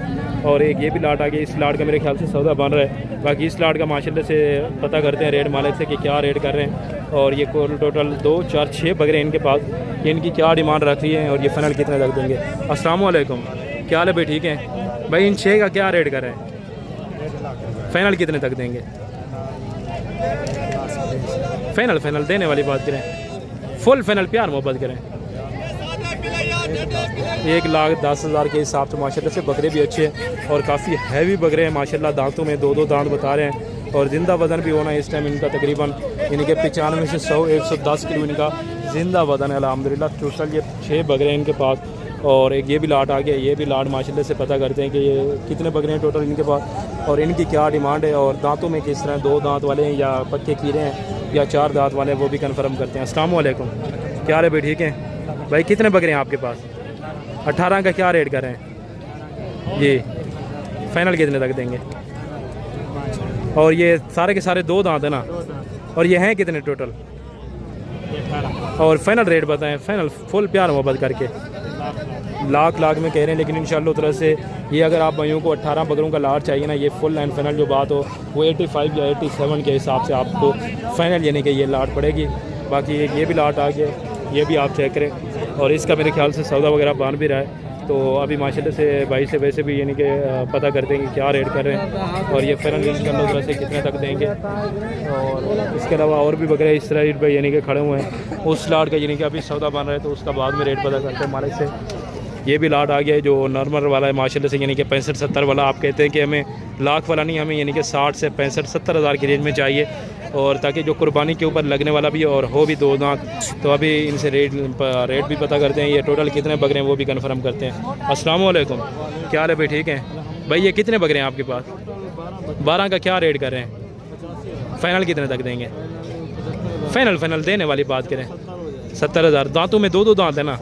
और एक ये भी लाट आ गया, इस लाट का मेरे ख्याल से सौदा बन रहा है। बाकी इस लाट का माशाल्लाह से पता करते हैं रेट मालिक से कि क्या रेट कर रहे हैं। और ये टोटल 2, 4, 6 बकरे इनके पास, ये इनकी क्या डिमांड रख रही है और ये फाइनल कितने तक देंगे। अस्सलाम वालेकुम, क्या हाल है भाई? ठीक है भाई, इन 6 का क्या रेट कर रहे हैं? फाइनल कितने तक देंगे? फाइनल देने वाली बात करें, फुल फाइनल प्यार मोहब्बत करें। 1,10,000 के हिसाब से माशाल्लाह से बकरे भी अच्छे हैं और काफ़ी हैवी बकरे हैं माशाल्लाह। दांतों में 2-2 दांत बता रहे हैं और ज़िंदा वज़न भी होना है इस टाइम इनका तकरीबन यानी कि 95 से 100-110 किलो इनका ज़िंदा वज़न है अल्हम्दुलिल्लाह। टोटल ये 6 बकरे हैं इनके पास और एक ये भी लाट आ गया। ये भी लाट माशाल्लाह से पता करते हैं कि ये कितने बकरे हैं टोटल इनके पास और इनकी क्या डिमांड है और दांतों में किस तरह 2 दांत वाले हैं या पक्के कीड़े हैं या 4 दांत वाले हैं, वो भी कन्फर्म करते हैं। अस्सलाम वालेकुम, क्या हाल है भाई? ठीक है भाई, कितने बकरे हैं आपके पास? 18 का क्या रेट कर रहे हैं जी? फाइनल कितने तक देंगे? और ये सारे के सारे 2 दांत है ना, और ये हैं कितने टोटल? और फाइनल रेट बताएं, फाइनल फुल प्यार मोहब्बत करके। लाख में कह रहे हैं, लेकिन इंशाल्लाह तरह से ये अगर आप भाइयों को 18 बकरों का लाट चाहिए ना, ये फुल एंड फाइनल जो बात हो वो 85 या 87 के हिसाब से आपको फाइनल यानी कि ये लाट पड़ेगी। बाकी ये भी लाट आ गया, ये भी आप चेक करें और इसका मेरे ख्याल से सौदा वगैरह बन भी रहा है। तो अभी माशाल्लाह से भाई से वैसे भी यानी कि पता करते हैं कि क्या रेट कर रहे हैं और ये फाइनल इंशाल्लाह तरह से कितने तक देंगे। और इसके अलावा और भी बकरे इस तरह भाई यानी कि खड़े हुए हैं, उस लाट का यानी कि अभी सौदा बन रहा है तो उसका बाद में रेट पता करते हैं मालिक से। ये भी लाट आ गया है जो नॉर्मल वाला है माशाल्लाह से, यानी कि 65-70 वाला। आप कहते हैं कि हमें लाख वाला नहीं, हमें यानी कि 60 से 65-70 हज़ार की रेंज में चाहिए और ताकि जो कुर्बानी के ऊपर लगने वाला भी और हो भी 2 दांत। तो अभी इनसे रेट भी पता करते हैं, ये टोटल कितने बकरे हैं वो भी कंफर्म करते हैं। अस्सलाम वालेकुम, क्या हाल है भाई? ठीक है भाई, ये कितने बकरे हैं आपके पास? 12 का क्या रेट कर रहे हैं? फाइनल कितने तक देंगे? फाइनल देने वाली बात करें 70,000। दांतों में 2-2 दांत है ना,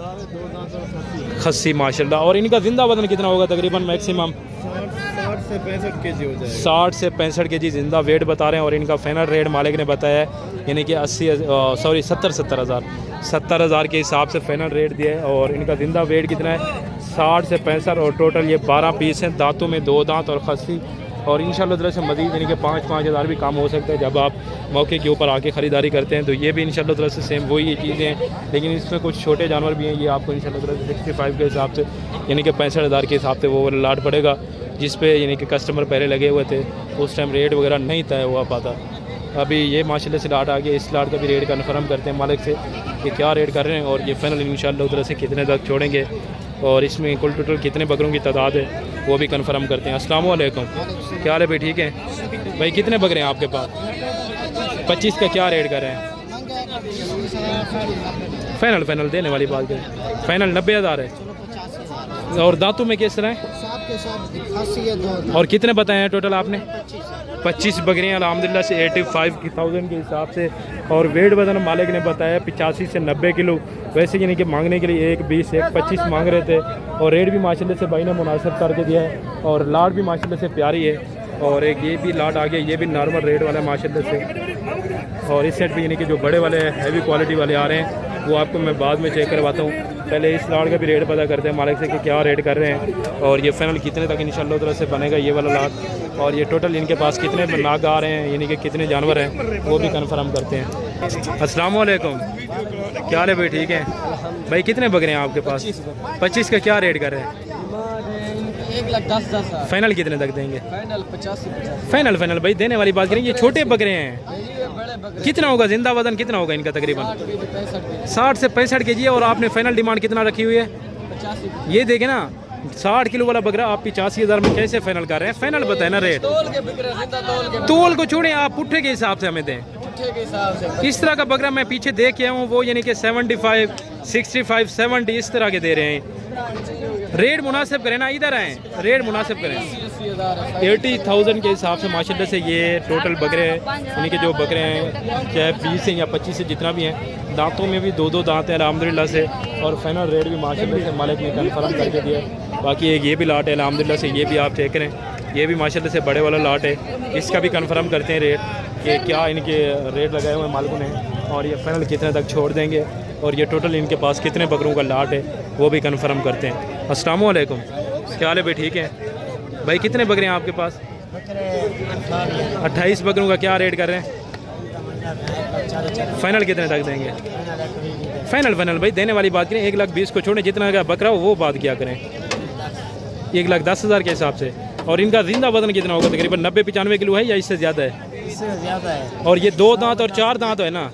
खस्सी माशाल्लाह। और इनका ज़िंदा वज़न कितना होगा तकरीबन मैक्सिमम? से 65 केजी हो जाएगा। 60 से 65 केजी ज़िंदा वेट बता रहे हैं और इनका फाइनल रेट मालिक ने बताया है यानी कि 70,000 के हिसाब से फाइनल रेट दिया है। और इनका ज़िंदा वेट कितना है 60 से 65 और टोटल ये 12 पीस हैं, दांतों में 2 दांत और खस्सी। और इंशाल्लाह ताला से मज़ीद यानी कि 5-5 हज़ार भी कम हो सकता है जब आप मौके के ऊपर आके ख़रीदारी करते हैं। तो ये भी इंशाल्लाह ताला से सेम वही चीज़ें हैं, लेकिन इसमें कुछ छोटे जानवर भी हैं। ये आपको इंशाल्लाह ताला से 65 के हिसाब से यानी कि 65,000 के हिसाब से वो लाट पड़ेगा, जिस पे यानी कि कस्टमर पहले लगे हुए थे। उस टाइम रेट वगैरह नहीं तय हुआ पाता। अभी ये माशाल्लाह से लाट आ गया, इस लाट का भी रेट कन्फर्म करते हैं मालिक से कि क्या रेट कर रहे हैं और ये फाइनल इंशाल्लाह ताला से कितने तक छोड़ेंगे और इसमें कुल टोटल कितने बकरों की तादाद है वो भी कन्फर्म करते हैं। अस्सलाम वालेकुम, क्या हाल है भाई? ठीक है भाई, कितने बकरे हैं आपके पास? 25 का क्या रेट कर रहे हैं? फाइनल देने वाली बात करें, फाइनल 90,000 है। और दांतों में किस तरह है? और कितने बताए हैं टोटल आपने? 25 बकरियाँ अल्हम्दुलिल्लाह से 85,000 के हिसाब से। और वेट वजन मालिक ने बताया 85 से 90 किलो। वैसे यानी कि मांगने के लिए 1,20 1,25 मांग रहे थे और रेट भी माशाल्लाह से भाई ने मुनासिब करके दिया है। और लाट भी माशाल्लाह से प्यारी है। और एक ये भी लाट आ गया, ये भी नॉर्मल रेट वाला है माशाल्लाह से। और इस सेट पे यानी कि जो बड़े वाले हैवी क्वालिटी वाले आ रहे हैं वो आपको मैं बाद में चेक करवाता हूँ। पहले इस लाट का भी रेट पता करते हैं मालिक से कि क्या रेट कर रहे हैं और ये फाइनल कितने तक इंशाल्लाह ताला से बनेगा ये वाला लाट। और ये टोटल इनके पास कितने नाग आ रहे हैं यानी कि कितने जानवर हैं वो भी कंफर्म करते हैं। अस्सलाम वालेकुम, क्या हाल है भाई? ठीक है भाई, कितने बकरे हैं आपके पास? 25 का क्या रेट कर रहे हैं? 1,10,000। फाइनल कितने तक देंगे? फाइनल 85। फाइनल भाई देने वाली बात करें। ये छोटे बकरे हैं, बड़े बकरे कितना होगा जिंदा वजन कितना होगा इनका? तकरीबन 60 से 65 केजी। और आपने फाइनल डिमांड कितना रखी हुई है? 85। ये देखे ना 60 किलो वाला बकरा आप 85,000 में कैसे फाइनल कर रहे हैं? फाइनल बताए ना रेट। तोल को छोड़े, आप पुट्ठे के हिसाब से हमें दें। के हिसाब से इस तरह का बकरा मैं पीछे देख के आया हूँ वो यानी कि 75, 65, 70 इस तरह के दे रहे हैं। रेट मुनासिब करें ना, इधर आए रेट मुनासिब करें। 80,000 के हिसाब से माशाल्लाह से ये टोटल बकरे हैं यानी कि जो बकरे हैं चाहे 20 से या 25 से जितना भी हैं, दांतों में भी 2-2 दांत हैं अल्हम्दुलिल्लाह से। और फाइनल रेट भी माशाल्लाह से मालिक ने कन्फर्म करके दिया है। बाकी एक ये भी लाट है अल्हम्दुलिल्लाह से, ये भी आप चेक करें, ये भी माशाल्लाह से बड़े वाला लाट है। इसका भी कन्फर्म करते हैं रेट कि क्या इनके रेट लगाए हुए हैं मालिकों ने और ये फाइनल कितने तक छोड़ देंगे और ये टोटल इनके पास कितने बकरों का लाट है वो भी कन्फर्म करते हैं। अस्सलाम वालेकुम, क्या हाल है भाई? ठीक है भाई, कितने बकरे हैं आपके पास? 28 बकरों का क्या रेट कर रहे हैं? फाइनल कितने तक देंगे? फाइनल भाई देने वाली बात करें। 1,20,000 को छोड़ें, जितना का बकरा हो वो बात क्या करें। 1,10,000 के हिसाब से। और इनका जिंदा वजन कितना होगा? तकरीबन 90-95 किलो है या इससे ज़्यादा है? इससे ज़्यादा है। और ये 2 दांत और 4 दांत है ना?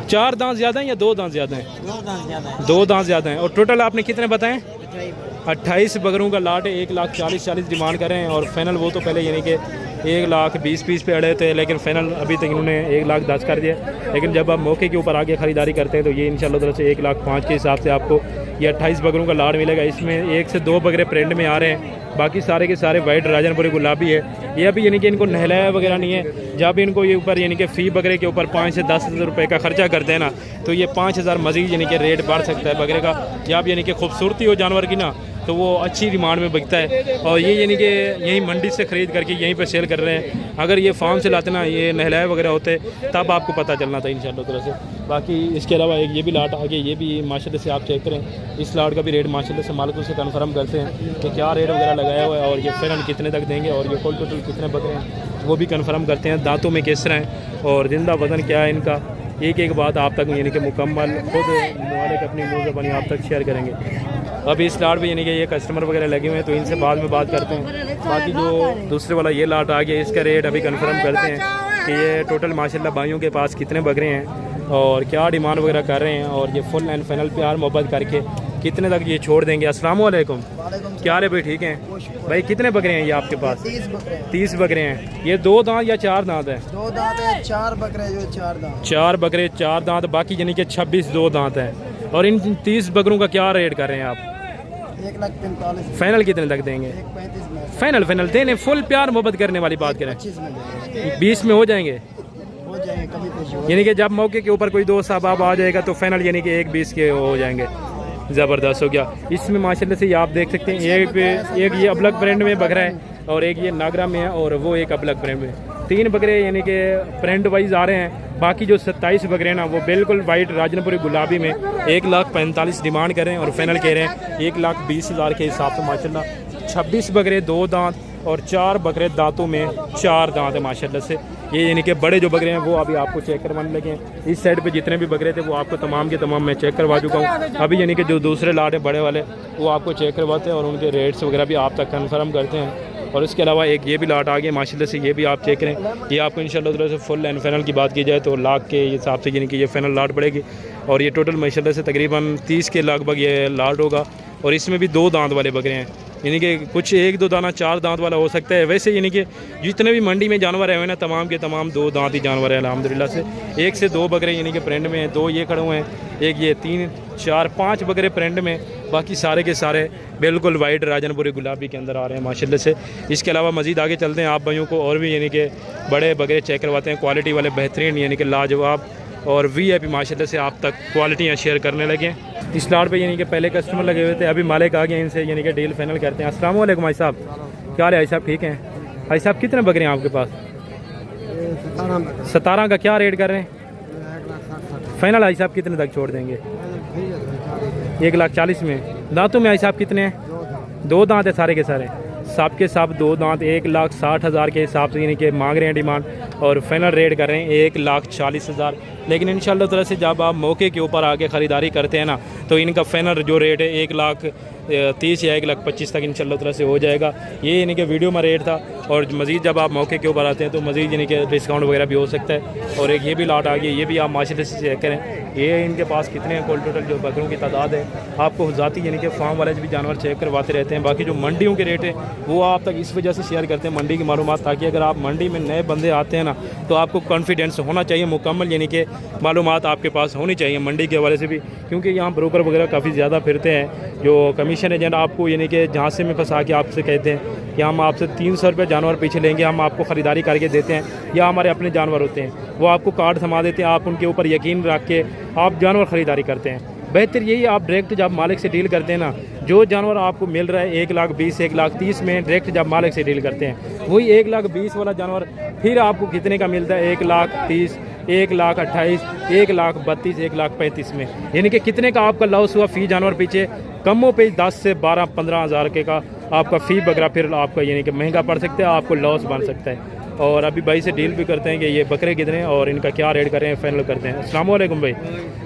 4 दांत ज़्यादा हैं या 2 दांत ज़्यादा हैं? 2 दांत ज़्यादा है। 2 दांत ज़्यादा हैं। और टोटल आपने कितने बताएं? 28 बकरों का लाट है। 1,40,000 डिमांड करें और फाइनल वो तो पहले यानी कि 1,20,000 पीस पे अड़े थे, लेकिन फाइनल अभी तक इन्होंने 1,10,000 कर दिया। लेकिन जब आप मौके के ऊपर आगे ख़रीदारी करते हैं तो ये इंशाल्लाह ताला से 1,05,000 के हिसाब से आपको ये 28 बकरों का लाट मिलेगा। इसमें 1 से 2 बकरे प्रिंट में आ रहे हैं, बाकी सारे के सारे वाइट राजनपुरी गुलाबी है। ये अभी यानी कि इनको नहलाया वगैरह नहीं है। जब इनको ये ऊपर यानी कि फ़ी बकरे के ऊपर 5 से 10,000 रुपये का खर्चा करते हैं ना, तो ये 5,000 मज़ीद यानी कि रेट बढ़ सकता है बकरे का। जब यानी कि खूबसूरती हो जानवर की ना तो वो अच्छी डिमांड में बिकता है। और ये यानी कि यहीं मंडी से ख़रीद करके यहीं पे सेल कर रहे हैं। अगर ये फार्म से लाते ना, ये नहलाए वगैरह होते तब आपको पता चलना था इंशाल्लाह ताला से। बाकी इसके अलावा एक ये भी लाट आगे, ये भी माशाल्लाह से आप चेक करें। इस लाट का भी रेट माशाल्लाह से मालिकों से कन्फर्म करते हैं कि क्या रेट वगैरह लगाया हुआ है और ये फाइनल कितने तक देंगे और ये कुल टोटल कितने बकरे हैं वो भी कन्फर्म करते हैं। दांतों में किस तरह हैं और जिंदा वजन क्या है इनका, एक बात आप तक यानी कि मुकम्मल खुद मालिक अपनी मुँह ज़बानी आप तक शेयर करेंगे। अभी इस लाट में यानी कि ये कस्टमर वगैरह लगे हुए हैं तो इनसे बाद में बात करते हैं। बाकी जो दूसरे वाला ये लाट आ गया, इसका रेट अभी कन्फर्म करते हैं कि ये टोटल माशाल्लाह भाइयों के पास कितने बकरे हैं और क्या डिमांड वगैरह कर रहे हैं और ये फुल एंड फाइनल प्यार मोहब्बत करके कितने तक ये छोड़ देंगे। अस्सलाम वालेकुम, क्या हाल है भाई? ठीक हैं भाई, कितने बकरे हैं ये आपके पास? 30 बकरे हैं। ये 2 दांत या 4 दांत है? 2 दांत है। 4 बकरे जो 4 दांत। 4 बकरे 4 दांत, बाकी यानी कि 26 2 दांत हैं। और इन 30 बकरों का क्या रेट कर रहे हैं आप? 1,45,000। फाइनल कितने तक देंगे? 1,35,000 में। फाइनल देने फुल प्यार मोहब्बत करने वाली बात करें 25 में देंगे। 20 में हो जाएंगे। हो जाएंगे कभी पेश हो। यानी कि जब मौके के ऊपर कोई दोस्त साहब आ जाएगा तो फाइनल यानी कि 1,20 के हो जाएंगे। ज़बरदस्त हो गया। इसमें माशाल्लाह से ये आप देख सकते हैं एक ये अबलग ब्रांड में बकरा है और एक ये नागरा में है और वो एक अबलग ब्रांड में। 3 बकरे यानी कि ब्रांड वाइज आ रहे हैं। बाकी जो 27 बकरे हैं ना वो बिल्कुल वाइट राजनपुरी गुलाबी में 1,45,000 डिमांड कर रहे हैं और फाइनल कह रहे हैं 1,20,000 के हिसाब से माशाल्लाह। 26 बकरे 2 दांत और 4 बकरे दांतों में 4 दांत है माशाल्लाह से। ये यानी कि बड़े जो बकरे हैं वो अभी आपको चेक करवाने लगे हैं। इस साइड पे जितने भी बकरे थे वो आपको तमाम के तमाम मैं चेक करवा चुका हूँ। अभी यानी कि जो दूसरे लाट है बड़े वाले वो आपको चेक करवाते हैं और उनके रेट्स वगैरह भी आप तक कन्फर्म करते हैं। और इसके अलावा एक ये भी लाट आ गया माशाल्लाह से, ये भी आप चेक करें। ये आपको इंशाल्लाह से फुल एंड फाइनल की बात की जाए तो लाख के हिसाब से यानी कि ये फाइनल लाट पड़ेगी और ये टोटल माशाल्लाह से तकरीबन 30 के लगभग ये लाट होगा। और इसमें भी 2 दांत वाले बकरे हैं, यानी कि कुछ 1-2 दाना 4 दांत वाला हो सकता है। वैसे यानी कि जितने भी मंडी में जानवर है ना तमाम के तमाम 2 दांत ही जानवर है अल्हम्दुलिल्लाह से। 1 से 2 बकरे यानी कि प्रिंट में हैं, 2 ये खड़े हुए हैं, एक ये 3 4 5 बकरे प्रिंट में, बाकी सारे के सारे बिल्कुल वाइट राजनपुरी गुलाबी के अंदर आ रहे हैं माशाल्लाह से। इसके अलावा मज़ीद आगे चलते हैं, आप भाइयों को और भी यानी कि बड़े बकरे चेक करवाते हैं, क्वालिटी वाले बेहतरीन यानी कि लाजवाब और VIP माशाल्लाह से आप तक क्वालिटियाँ शेयर करने लगे। इस लाट पे यानी कि पहले कस्टमर लगे हुए थे, अभी मालिक आ गए, इनसे यानी कि डील फाइनल करते हैं। अस्सलाम वालेकुम भाई साहब, क्या हाल है भाई साहब? ठीक हैं भाई साहब। कितने बकरे हैं आपके पास? 17 का क्या रेट कर रहे हैं फाइनल भाई साहब? कितने तक छोड़ देंगे? 1,40,000 में। दांतों में भाई साहब कितने हैं? 2 दांत है सारे के सारे, सब के सब 2 दांत। 1,60,000 के हिसाब से यानी कि मांग रहे हैं डिमांड और फाइनल रेट कर रहे हैं 1,40,000। लेकिन इंशाल्लाह ताला से जब आप मौके के ऊपर आके ख़रीदारी करते हैं ना तो इनका फाइनल जो रेट है 1,30,000 या 1,25,000 तक इंशाल्लाह ताला से हो जाएगा। ये यानी कि वीडियो में रेट था और मज़ीद जब आप मौके के ऊपर आते हैं तो मज़ीद यानी कि डिस्काउंट वगैरह भी हो सकता है। और एक ये भी लाट आ गई, ये भी आप माशाल्लाह से चेक करें। ये इनके पास कितने हैं कुल टोटल जो बकरों की तादाद है, आपको ज़ाती यानी कि फार्म वाले भी जानवर चेक करवाते रहते हैं। बाकी जो मंडियों के रेट है वो आप तक इस वजह से शेयर करते हैं मंडी की मालूमात, ताकि अगर आप मंडी में नए बंदे आते हैं ना तो आपको कॉन्फिडेंस होना चाहिए मुकम्मल, यानी कि मालूमात आपके पास होनी चाहिए मंडी के हवाले से भी, क्योंकि यहाँ ब्रोकर वगैरह काफ़ी ज़्यादा फिरते हैं। जो कमीशन एजेंट आपको यानी कि झांसे में फंसा के आपसे कहते हैं कि हम आपसे 300 रुपये जानवर पीछे लेंगे, हम आपको ख़रीदारी करके देते हैं, या हमारे अपने जानवर होते हैं वो आपको कार्ड थमा देते हैं, आप उनके ऊपर यकीन रख के आप जानवर ख़रीदारी करते हैं। बेहतर यही आप डायरेक्ट जब मालिक से डील करते हैं ना, जो जानवर आपको मिल रहा है 1,20,000 1,30,000 में, डायरेक्ट जब मालिक से डील करते हैं वही 1,20,000 वाला जानवर फिर आपको कितने का मिलता है? 1,30,000 1,28,000 1,32,000 1,35,000 में, यानी कि कितने का आपका लॉस हुआ फ़ी जानवर पीछे? कमों पे 10 से 12-15 हज़ार के का आपका फ़ी बकरा फिर आपका यानी कि महंगा पड़ सकता है, आपको लॉस बन सकता है। और अभी भाई से डील भी करते हैं कि ये बकरे कितने हैं और इनका क्या रेट कर रहे हैं, फाइनल करते हैं। अस्सलाम वालेकुम भाई,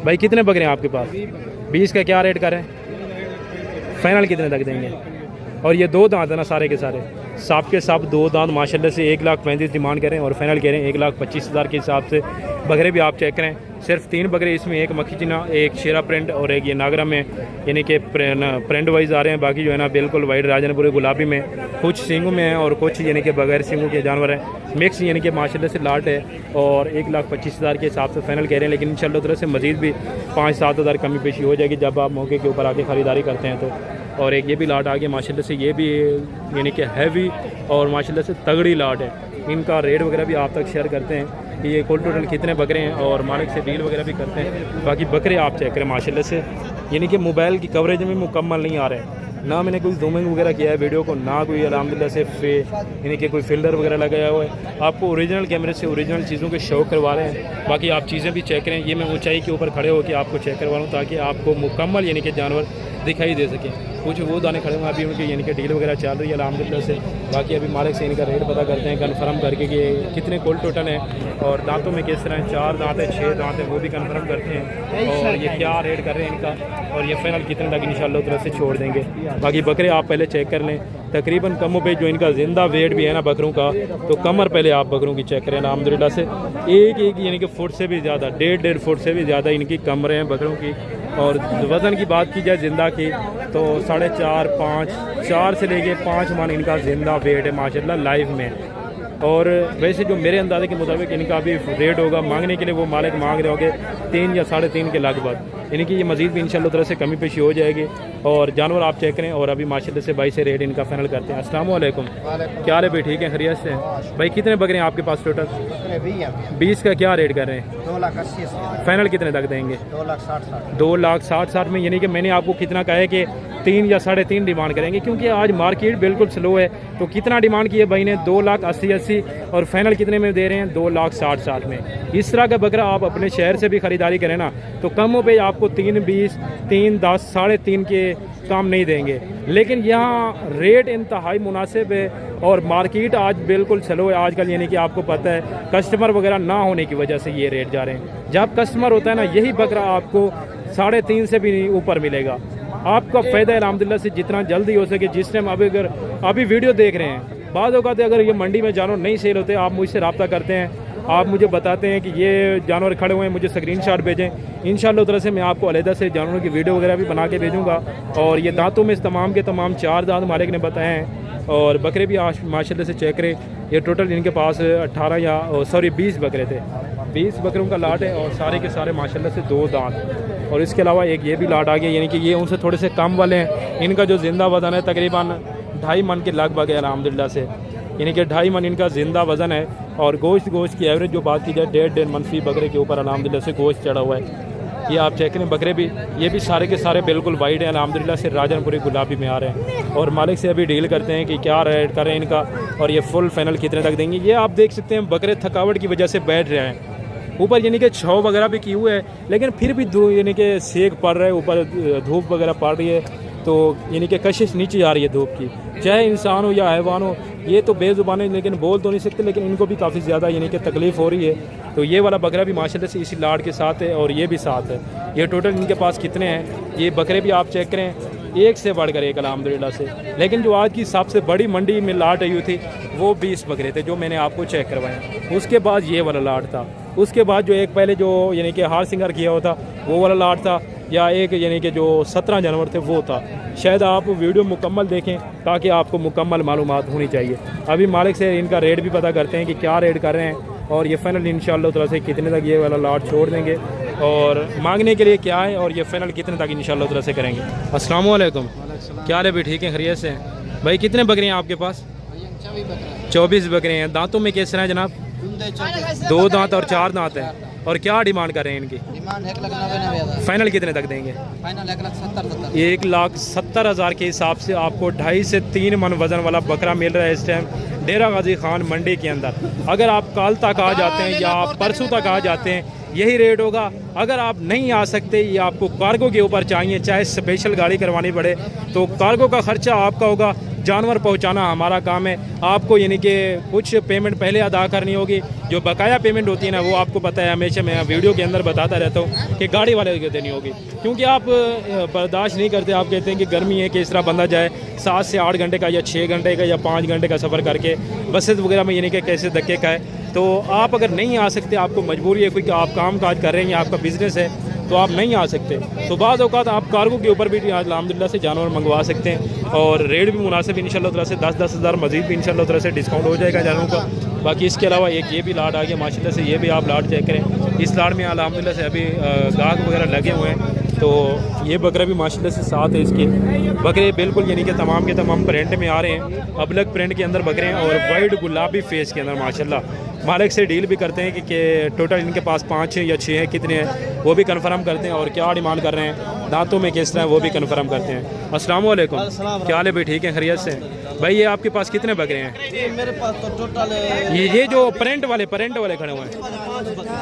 भाई कितने बकरे हैं आपके पास? 20 का क्या रेट कर रहे हैं? फाइनल कितने तक देंगे? और ये 2 दांत है ना सारे के सारे, सब के सब 2 दांत माशाल्लाह से 1,35,000 डिमांड करें और फाइनल कह रहे हैं 1,25,000 के हिसाब से। बकरे भी आप चेक करें, सिर्फ 3 बकरे इसमें, एक मक्खी चिना, एक शेरा प्रिंट और एक ये नागरा में, यानी कि प्रिंट वाइज आ रहे हैं। बाकी जो है ना बिल्कुल वाइट राजनपुरी गुलाबी में, कुछ सींगों में है और कुछ यानी कि बगैर सींगों के जानवर हैं, मिक्स यानी कि माशाल्लाह से लाट है। और 1,25,000 के हिसाब से फाइनल कह रहे हैं, लेकिन इंशाल्लाह ताला से मज़ीद भी 5-7 हज़ार कमी पेशी हो जाएगी जब आप मौके के ऊपर आके ख़रीदारी करते हैं तो। और एक ये भी लाट आ गया माशाल्लाह से, ये भी यानी कि हैवी और माशाल्लाह से तगड़ी लाट है। इनका रेट वगैरह भी आप तक शेयर करते हैं कि ये कुल टोटल कितने बकरे हैं और मालिक से डील वगैरह भी करते हैं। बाकी बकरे आप चेक करें माशाल्लाह से, यानी कि मोबाइल की कवरेज में मुकम्मल नहीं आ रहे हैं, ना मैंने कोई जूमिंग वगैरह किया है वीडियो को, ना कोई अल्हम्दुलिल्लाह से यानी कि कोई फिल्टर वगैरह लगाया हुआ है। आपको ओरिजिनल कैमरे से ओरिजिनल चीज़ों के शो करवा रहे हैं। बाकी आप चीज़ें भी चेक करें, ये मैं ऊंचाई के ऊपर खड़े होकर आपको चेक करवा रहा हूँ ताकि आपको मुकम्मल यानी कि जानवर दिखाई दे सकें। कुछ वो दाने खड़े हुए अभी उनकी यानी कि डील वगैरह चल रही है अल्हम्दुलिल्लाह से। बाकी अभी मालिक से इनका रेट पता करते हैं कन्फर्म करके कि कितने कुल टोटल हैं और दांतों में किस तरह 4 दांत है 6 दांत है वो भी कन्फर्म करते हैं और ये क्या रेट कर रहे हैं इनका और ये फाइनल कितने तक इंशाल्लाह तरफ से छोड़ देंगे। बाकी बकरे आप पहले चेक कर लें, तकरीबन कमों पे जो इनका जिंदा वेट भी है ना बकरों का, तो कमर पहले आप बकरों की चेक करें अल्हम्दुलिल्लाह से। एक यानी कि फुट से भी ज़्यादा, 1.5 फुट से भी ज़्यादा इनकी कमरें हैं बकरों की। और वज़न की बात की जाए जिंदा की तो 4.5 4 से लेके 5 मन इनका जिंदा वेट है माशाल्लाह लाइव में। और वैसे जो मेरे अंदाजे के मुताबिक इनका भी रेट होगा मांगने के लिए, वो मालिक मांग रहे होंगे 3 या 3.5 के लगभग। यानी कि ये मज़ीद भी इंशाल्लाह तरह से कमी पेशी हो जाएगी। और जानवर आप चेक करें और अभी माशाल्लाह से भाई से रेट इनका फाइनल करते हैं। अस्सलाम वालेकुम, क्या हाल है भाई? ठीक है, खैरियत से हैं भाई? कितने बकरे हैं आपके पास टोटल? 20 का क्या रेट कर रहे हैं? 2,80,000 फाइनल कितने तक देंगे? 2,60,000 2,60,000 में, यानी कि मैंने आपको कितना कहा है कि 3 या 3.5 डिमांड करेंगे, क्योंकि आज मार्केट बिल्कुल स्लो है। तो कितना डिमांड किया भाई ने? 2,80,000 और फाइनल कितने में दे रहे हैं? 2,60,000 में। इस तरह का बकरा आप अपने शहर से भी ख़रीदारी करें ना तो कमों पे आपको 3,20, 3,10, 3.5 के काम नहीं देंगे। लेकिन यहाँ रेट इंतहाई मुनासिब है और मार्केट आज बिल्कुल स्लो है आजकल, यानी कि आपको पता है कस्टमर वगैरह ना होने की वजह से ये रेट जा रहे हैं। जब कस्टमर होता है ना, यही बकरा आपको 3.5 से भी ऊपर मिलेगा। आपका फ़ायदा अल्हम्दुलिल्लाह से जितना जल्दी हो सके, जिस टाइम अभी वीडियो देख रहे हैं, बाद औक़ात अगर ये मंडी में जानवर नहीं सेल होते, आप मुझसे रब्ता करते हैं, आप मुझे बताते हैं कि ये जानवर खड़े हुए हैं, मुझे स्क्रीनशॉट भेजें। इंशाअल्लाह तरह से मैं आपको अलहदा से जानवरों की वीडियो वगैरह भी बना के भेजूँगा। और ये दांतों में तमाम के तमाम 4 दांत मालिक ने बताए हैं। और बकरे भी आज माशाल्लाह से चेक करें, ये टोटल इनके पास 20 बकरे थे। 20 बकरों का लाट है और सारे के सारे माशाल्लाह से 2 दांत। और इसके अलावा एक ये भी लाट आ गया, यानी कि ये उनसे थोड़े से कम वाले हैं। इनका जो ज़िंदा वज़न है तकरीबन 2.5 मन के लगभग है अल्हम्दुलिल्लाह से, यानी कि 2.5 मन इनका ज़िंदा वज़न है। और गोश्त की एवरेज जो बात की जाए 1.5 मन फी बकरे के ऊपर अल्हम्दुलिल्लाह से गोश्त चढ़ा हुआ है। ये आप चेक करें, बकरे भी ये भी सारे के सारे बिल्कुल वाइट हैं अल्हम्दुलिल्लाह से, राजनपुरी गुलाबी में आ रहे हैं। और मालिक से अभी डील करते हैं कि क्या रेट करें इनका और ये फुल फाइनल कितने तक देंगे। ये आप देख सकते हैं बकरे थकावट की वजह से बैठ रहे हैं। ऊपर यानी कि छाँव वगैरह भी की हुई है, लेकिन फिर भी यानी कि सेक पड़ रहा है, ऊपर धूप वगैरह पड़ रही है, तो यानी कि कशिश नीचे आ रही है धूप की। चाहे इंसान हो या हैवान हो, ये तो बेज़ुबान है लेकिन बोल तो नहीं सकते, लेकिन इनको भी काफ़ी ज़्यादा यानी कि तकलीफ़ हो रही है। तो ये वाला बकरा भी माशाल्लाह से इसी लाड़ के साथ है और ये भी साथ है। ये टोटल इनके पास कितने हैं? ये बकरे भी आप चेक करें, एक से बढ़कर एक अल्हम्दुलिल्लाह से। लेकिन जो आज की सबसे बड़ी मंडी में लाट आई हुई थी वो 20 बकरे थे जो मैंने आपको चेक करवाए। उसके बाद ये वाला लाट था, उसके बाद जो एक पहले जो यानी कि हार सिंगार किया हुआ था वो वाला लाट था, या एक यानी कि जो 17 जानवर थे वो था। शायद आप वीडियो मुकम्मल देखें ताकि आपको मुकम्मल मालूमात होनी चाहिए। अभी मालिक से इनका रेट भी पता करते हैं कि क्या रेट कर रहे हैं और ये फाइनल इंशाअल्लाह ताला से कितने तक ये वाला लाट छोड़ देंगे और मांगने के लिए क्या है और ये फाइनल कितने तक इंशाअल्लाह ताला से करेंगे। अस्सलाम वालेकुम, क्या हाल है भाई? ठीक है, खैरियत से हैं भाई? कितने बकरे हैं आपके पास? 24 बकरे हैं। दांतों में कैसे हैं जनाब? 2 दांत और 4 दांत हैं। और क्या डिमांड कर रहे हैं इनकी? डिमांड 1,90,000। फाइनल कितने तक देंगे? फाइनल 1,70,000। 1,70,000 के हिसाब से आपको 2.5 से 3 मन वज़न वाला बकरा मिल रहा है इस टाइम डेरा गाजी खान मंडी के अंदर। अगर आप कल तक आ जाते हैं या परसों तक आ जाते हैं यही रेट होगा। अगर आप नहीं आ सकते या आपको कार्गो के ऊपर चाहिए, चाहे स्पेशल गाड़ी करवानी पड़े, तो कार्गो का ख़र्चा आपका होगा, जानवर पहुंचाना हमारा काम है। आपको यानी कि कुछ पेमेंट पहले अदा करनी होगी, जो बकाया पेमेंट होती है ना वो आपको पता है, हमेशा मैं वीडियो के अंदर बताता रहता हूँ कि गाड़ी वाले को देनी होगी, क्योंकि आप बर्दाश्त नहीं करते। आप कहते हैं कि गर्मी है कि इस तरह बंदा जाए 7 से 8 घंटे का या 6 घंटे का या 5 घंटे का सफ़र करके बसेस वगैरह में, यानी कि कैसे धक्के का है। तो आप अगर नहीं आ सकते, आपको मजबूरी है, क्योंकि आप काम काज कर रहे हैं या आपका बिज़नेस है, तो आप नहीं आ सकते, तो बाद औक़ात आप कार्गो के ऊपर भी अल्हम्दुलिल्लाह से जानवर मंगवा सकते हैं और रेट भी मुनासिब इंशाअल्लाह ताला से 10-10 हज़ार मज़ीद भी इंशाअल्लाह ताला से डिस्काउंट हो जाएगा जानवरों का। बाकी इसके अलावा एक ये भी लाट आ गया माशाल्लाह से, ये भी आप लाट चेक करें। इस लाट में अल्हम्दुलिल्लाह से अभी गाहक वगैरह लगे हुए हैं, तो ये बकरा भी माशाल्लाह से साथ है इसके। बकरे बिल्कुल यानी कि तमाम के तमाम प्रिंट में आ रहे हैं, अबलग प्रिंट के अंदर बकरे हैं और वाइट गुलाबी फेस के अंदर माशाल्लाह। मालिक से डील भी करते हैं कि टोटल इनके पास 5 या 6 हैं, कितने हैं वो भी कंफर्म करते हैं और क्या डिमांड कर रहे हैं, दांतों में किस तरह वो भी कंफर्म करते हैं। अस्सलाम वालेकुम, क्या हाल है भाई? ठीक है, खैरियत से भाई? ये आपके पास कितने बकरे हैं? मेरे पास तो टोटल ये जो प्रिंट वाले खड़े हुए हैं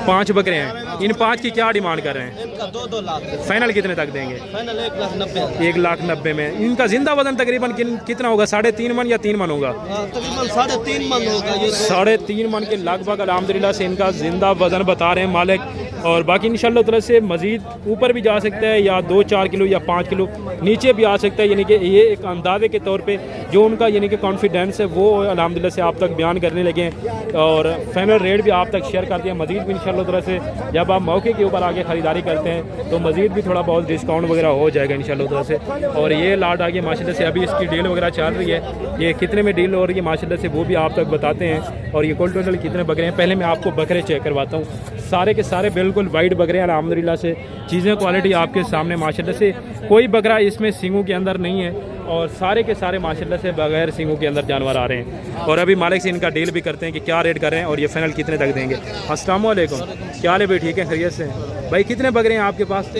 5 बकरे हैं। इन 5 की क्या डिमांड कर रहे हैं? इनका 2-2 लाख। फाइनल कितने तक देंगे? फाइनल 1,90,000। 1,90,000 में। इनका जिंदा वजन तकरीबन कितना होगा? 3.5 मन या 3 मन होगा? तकरीबन 3.5 मन होगा। ये 3.5 मन के लगभग अल्हम्दुलिल्लाह से इनका जिंदा वजन बता रहे हैं मालिक। और बाकी इंशाअल्लाह ताला से मज़ीद ऊपर भी जा सकता है, या 2-4 किलो या 5 किलो नीचे भी आ सकता है। यानी कि ये एक अंदाजे के तौर पे जो उनका यानी कि कॉन्फिडेंस है वो अल्हम्दुलिल्लाह से आप तक बयान करने लगे हैं और फाइनल रेट भी आप तक शेयर करते हैं। मज़ीद भी इंशाअल्लाह ताला से जब आप मौके के ऊपर आके ख़रीदारी करते हैं तो मज़ीद भी थोड़ा बहुत डिस्काउंट वगैरह हो जाएगा इंशाअल्लाह ताला से। और ये लाट आगे माशाल्लाह से अभी इसकी डील वगैरह चल रही है, ये कितने में डील हो रही है माशाल्लाह से वो भी आप तक बताते हैं। और ये कुल टोटल कितने बकरे हैं, पहले मैं आपको बकरे चेक करवाता हूँ। सारे के सारे बिल्कुल वाइट बकरे हैं अल्हम्दुलिल्लाह से। चीज़ें क्वालिटी आपके सामने माशाल्लाह से, कोई बकरा इसमें सींगों के अंदर नहीं है और सारे के सारे माशाल्लाह से बगैर सींगों के अंदर जानवर आ रहे हैं। और अभी मालिक से इनका डील भी करते हैं कि क्या रेट कर रहे हैं और ये फाइनल कितने तक देंगे। अस्सलाम वालेकुम, क्या हाल है भाई? ठीक है, खैरियत से भाई? कितने बकरे हैं आपके पास?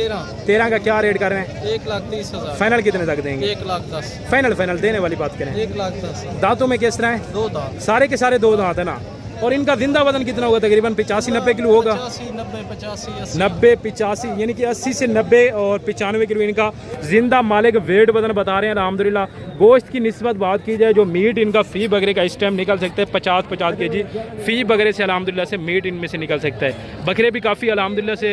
13 का क्या रेट कर रहे हैं? 1,30,000। फाइनल कितने तक देंगे? 1,10,000। फाइनल देने वाली बात करें। 1,10,000। दांतों में किस तरह है? 2 दांत। सारे के सारे 2 दांत है ना। और इनका जिंदा वजन कितना होगा? तकरीबन 85-90 किलो होगा। 85, 90, 85, 80। 90-85 यानी कि 80 से 90 और 95 किलो इनका जिंदा मालिक वेट वजन बता रहे हैं अल्हम्दुलिल्लाह। गोश्त की निस्बत बात की जाए, जो मीट इनका फ़ी बकरे का इस टाइम निकल सकता है 50-50 kg फ़ी बकरे से अल्हम्दुलिल्लाह से मीट इनमें से निकल सकता है। बकरे भी काफ़ी अल्हम्दुलिल्लाह से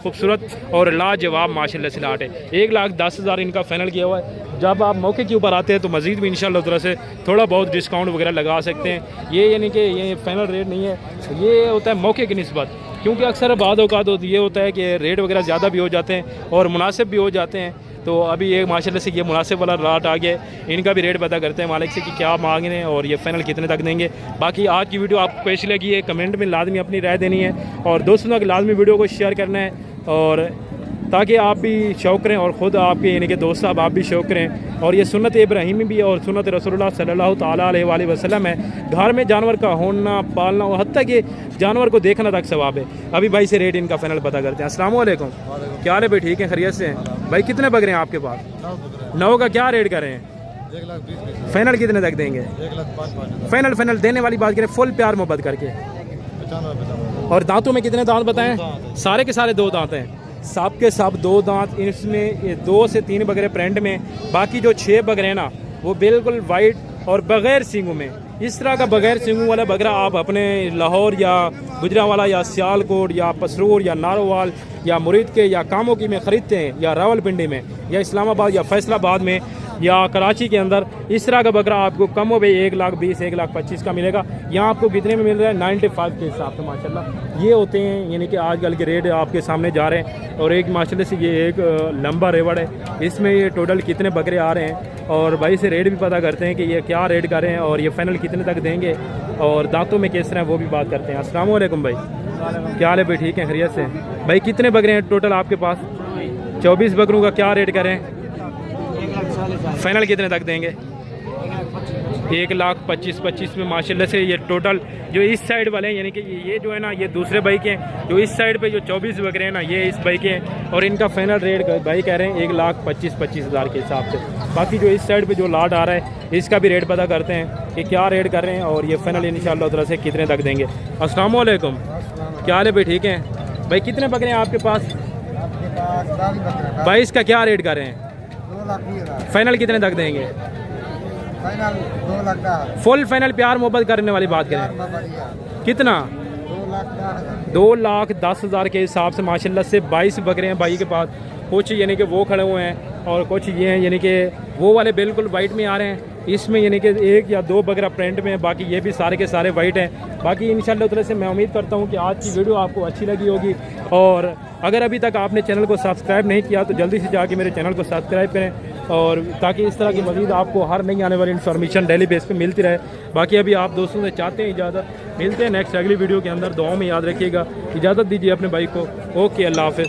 खूबसूरत और लाजवाब माशाल्लाह से लाट है। 1,10,000 इनका फाइनल किया हुआ है। जब आप मौके के ऊपर आते हैं तो मज़ीद भी इंशाल्लाह तरह से थोड़ा बहुत डिस्काउंट वगैरह लगा सकते हैं। ये यानी कि ये फाइनल रेट नहीं है, ये होता है मौके की निस्बत, क्योंकि अक्सर बाद औकात ये होता है कि रेट वगैरह ज़्यादा भी हो जाते हैं और मुनासिब भी हो जाते हैं। तो अभी ये माशाल्लाह से ये मुनासिब वाला लाट आ गया, इनका भी रेट पता करते हैं मालिक से कि क्या मांग रहे हैं और ये फाइनल कितने तक देंगे। बाकी आज की वीडियो आपको कैसी लगी है कमेंट में लाजमी अपनी राय देनी है और दोस्तों तक लाजमी वीडियो को शेयर करना है, और ताकि आप भी शौक़ करें और ख़ुद आपके यानी कि दोस्त साहब आप भी शौक़ करें। और ये सुन्नत इब्राहीमी भी है और सुन्नत रसूलुल्लाह सल्लल्लाहु ताला अलैहि वसल्लम है। घर में जानवर का होना पालना और हत्ता कि जानवर को देखना तक सवाब है। अभी भाई से रेट इनका फाइनल पता करते हैं। अस्सलाम वालेकुम, क्या हाल है भाई? ठीक है, खैरियत से हैं भाई? कितने बकरे हैं आपके पास? 9 का क्या रेट कर रहे हैं? 1,20,000। फाइनल कितने तक देंगे? 1,05,000। फाइनल देने वाली बात करें फुल प्यार मोहब्बत करके। 95। और दांतों में कितने दांत बताएं? 2 दांत। सारे के सारे 2 दांत हैं, सब के सब 2 दांत। इसमें 2 से 3 बकरे प्रिंट में, बाकी जो 6 बकरे हैं ना वो बिल्कुल वाइट और बग़ैर सींगों में। इस तरह का बग़ैर सींगों वाला बकरा आप अपने लाहौर या गुजरांवाला या सियालकोट या पसरूर या नारोवाल या मुरीद के या कामोकी में ख़रीदते हैं, या रावलपिंडी में या इस्लामाबाद या फैसलाबाद में या कराची के अंदर, इस तरह का बकरा आपको कम हो भाई 1,20,000 1,25,000 का मिलेगा। यहाँ आपको कितने में मिल रहा है? 95 के हिसाब से माशाल्लाह ये होते हैं, यानी कि आजकल के रेट आपके सामने जा रहे हैं। और एक माशाल्लाह से ये एक लंबा रेवड़ है, इसमें ये टोटल कितने बकरे आ रहे हैं और भाई से रेट भी पता करते हैं कि ये क्या रेट कर रहे हैं और ये फाइनल कितने तक देंगे और दांतों में किस तरह वो भी बात करते हैं। अस्सलाम वालेकुम भाई, क्या हाल है भाई? ठीक है, खैरियत से भाई? कितने बकरे हैं टोटल आपके पास? 24 बकरों का क्या रेट करें? फाइनल कितने तक देंगे? 1,25,000 में माशाल्लाह से ये टोटल जो इस साइड वाले हैं, यानी कि ये जो है ना ये दूसरे भाई के हैं, जो इस साइड पे जो 24 बकरे हैं ना ये इस भाई के हैं और इनका फाइनल रेट भाई कह रहे हैं 1,25,000 के हिसाब से। बाकी जो इस साइड पे जो लाट आ रहा है इसका भी रेट पता करते हैं कि क्या रेट कर रहे हैं और ये फाइनल इंशाअल्लाह तरह से कितने तक देंगे। अस्सलाम वालेकुम, क्या हाल है भाई? ठीक है भाई? कितने बकरे हैं आपके पास? 22 का क्या रेट कर रहे हैं? 2,20,000। फाइनल कितने तक देंगे? फाइनल 2,10,000। फुल फाइनल प्यार मोहब्बत करने वाली बात करें कितना? 2,10,000। 2,10,000 के हिसाब से माशाल्लाह से 22 बकरे हैं भाई के पास। कुछ यानी कि वो खड़े हुए हैं और कुछ ये हैं यानी कि वो वाले बिल्कुल वाइट में आ रहे हैं। इसमें यानी कि 1 या 2 बकरा प्रिंट में, बाकी ये भी सारे के सारे वाइट हैं। बाकी इंशाल्लाह तरह से मैं उम्मीद करता हूँ कि आज की वीडियो आपको अच्छी लगी होगी, और अगर अभी तक आपने चैनल को सब्सक्राइब नहीं किया तो जल्दी से जाके मेरे चैनल को सब्सक्राइब करें, और ताकि इस तरह की मज़ीद आपको हर नई आने वाली इन्फॉर्मेशन डेली बेस पे मिलती रहे। बाकी अभी आप दोस्तों से चाहते हैं इजाज़त, मिलते हैं नेक्स्ट अगली वीडियो के अंदर। दुआओं में याद रखिएगा। इजाज़त दीजिए अपने भाई को। ओके, अल्लाह हाफ़िज़।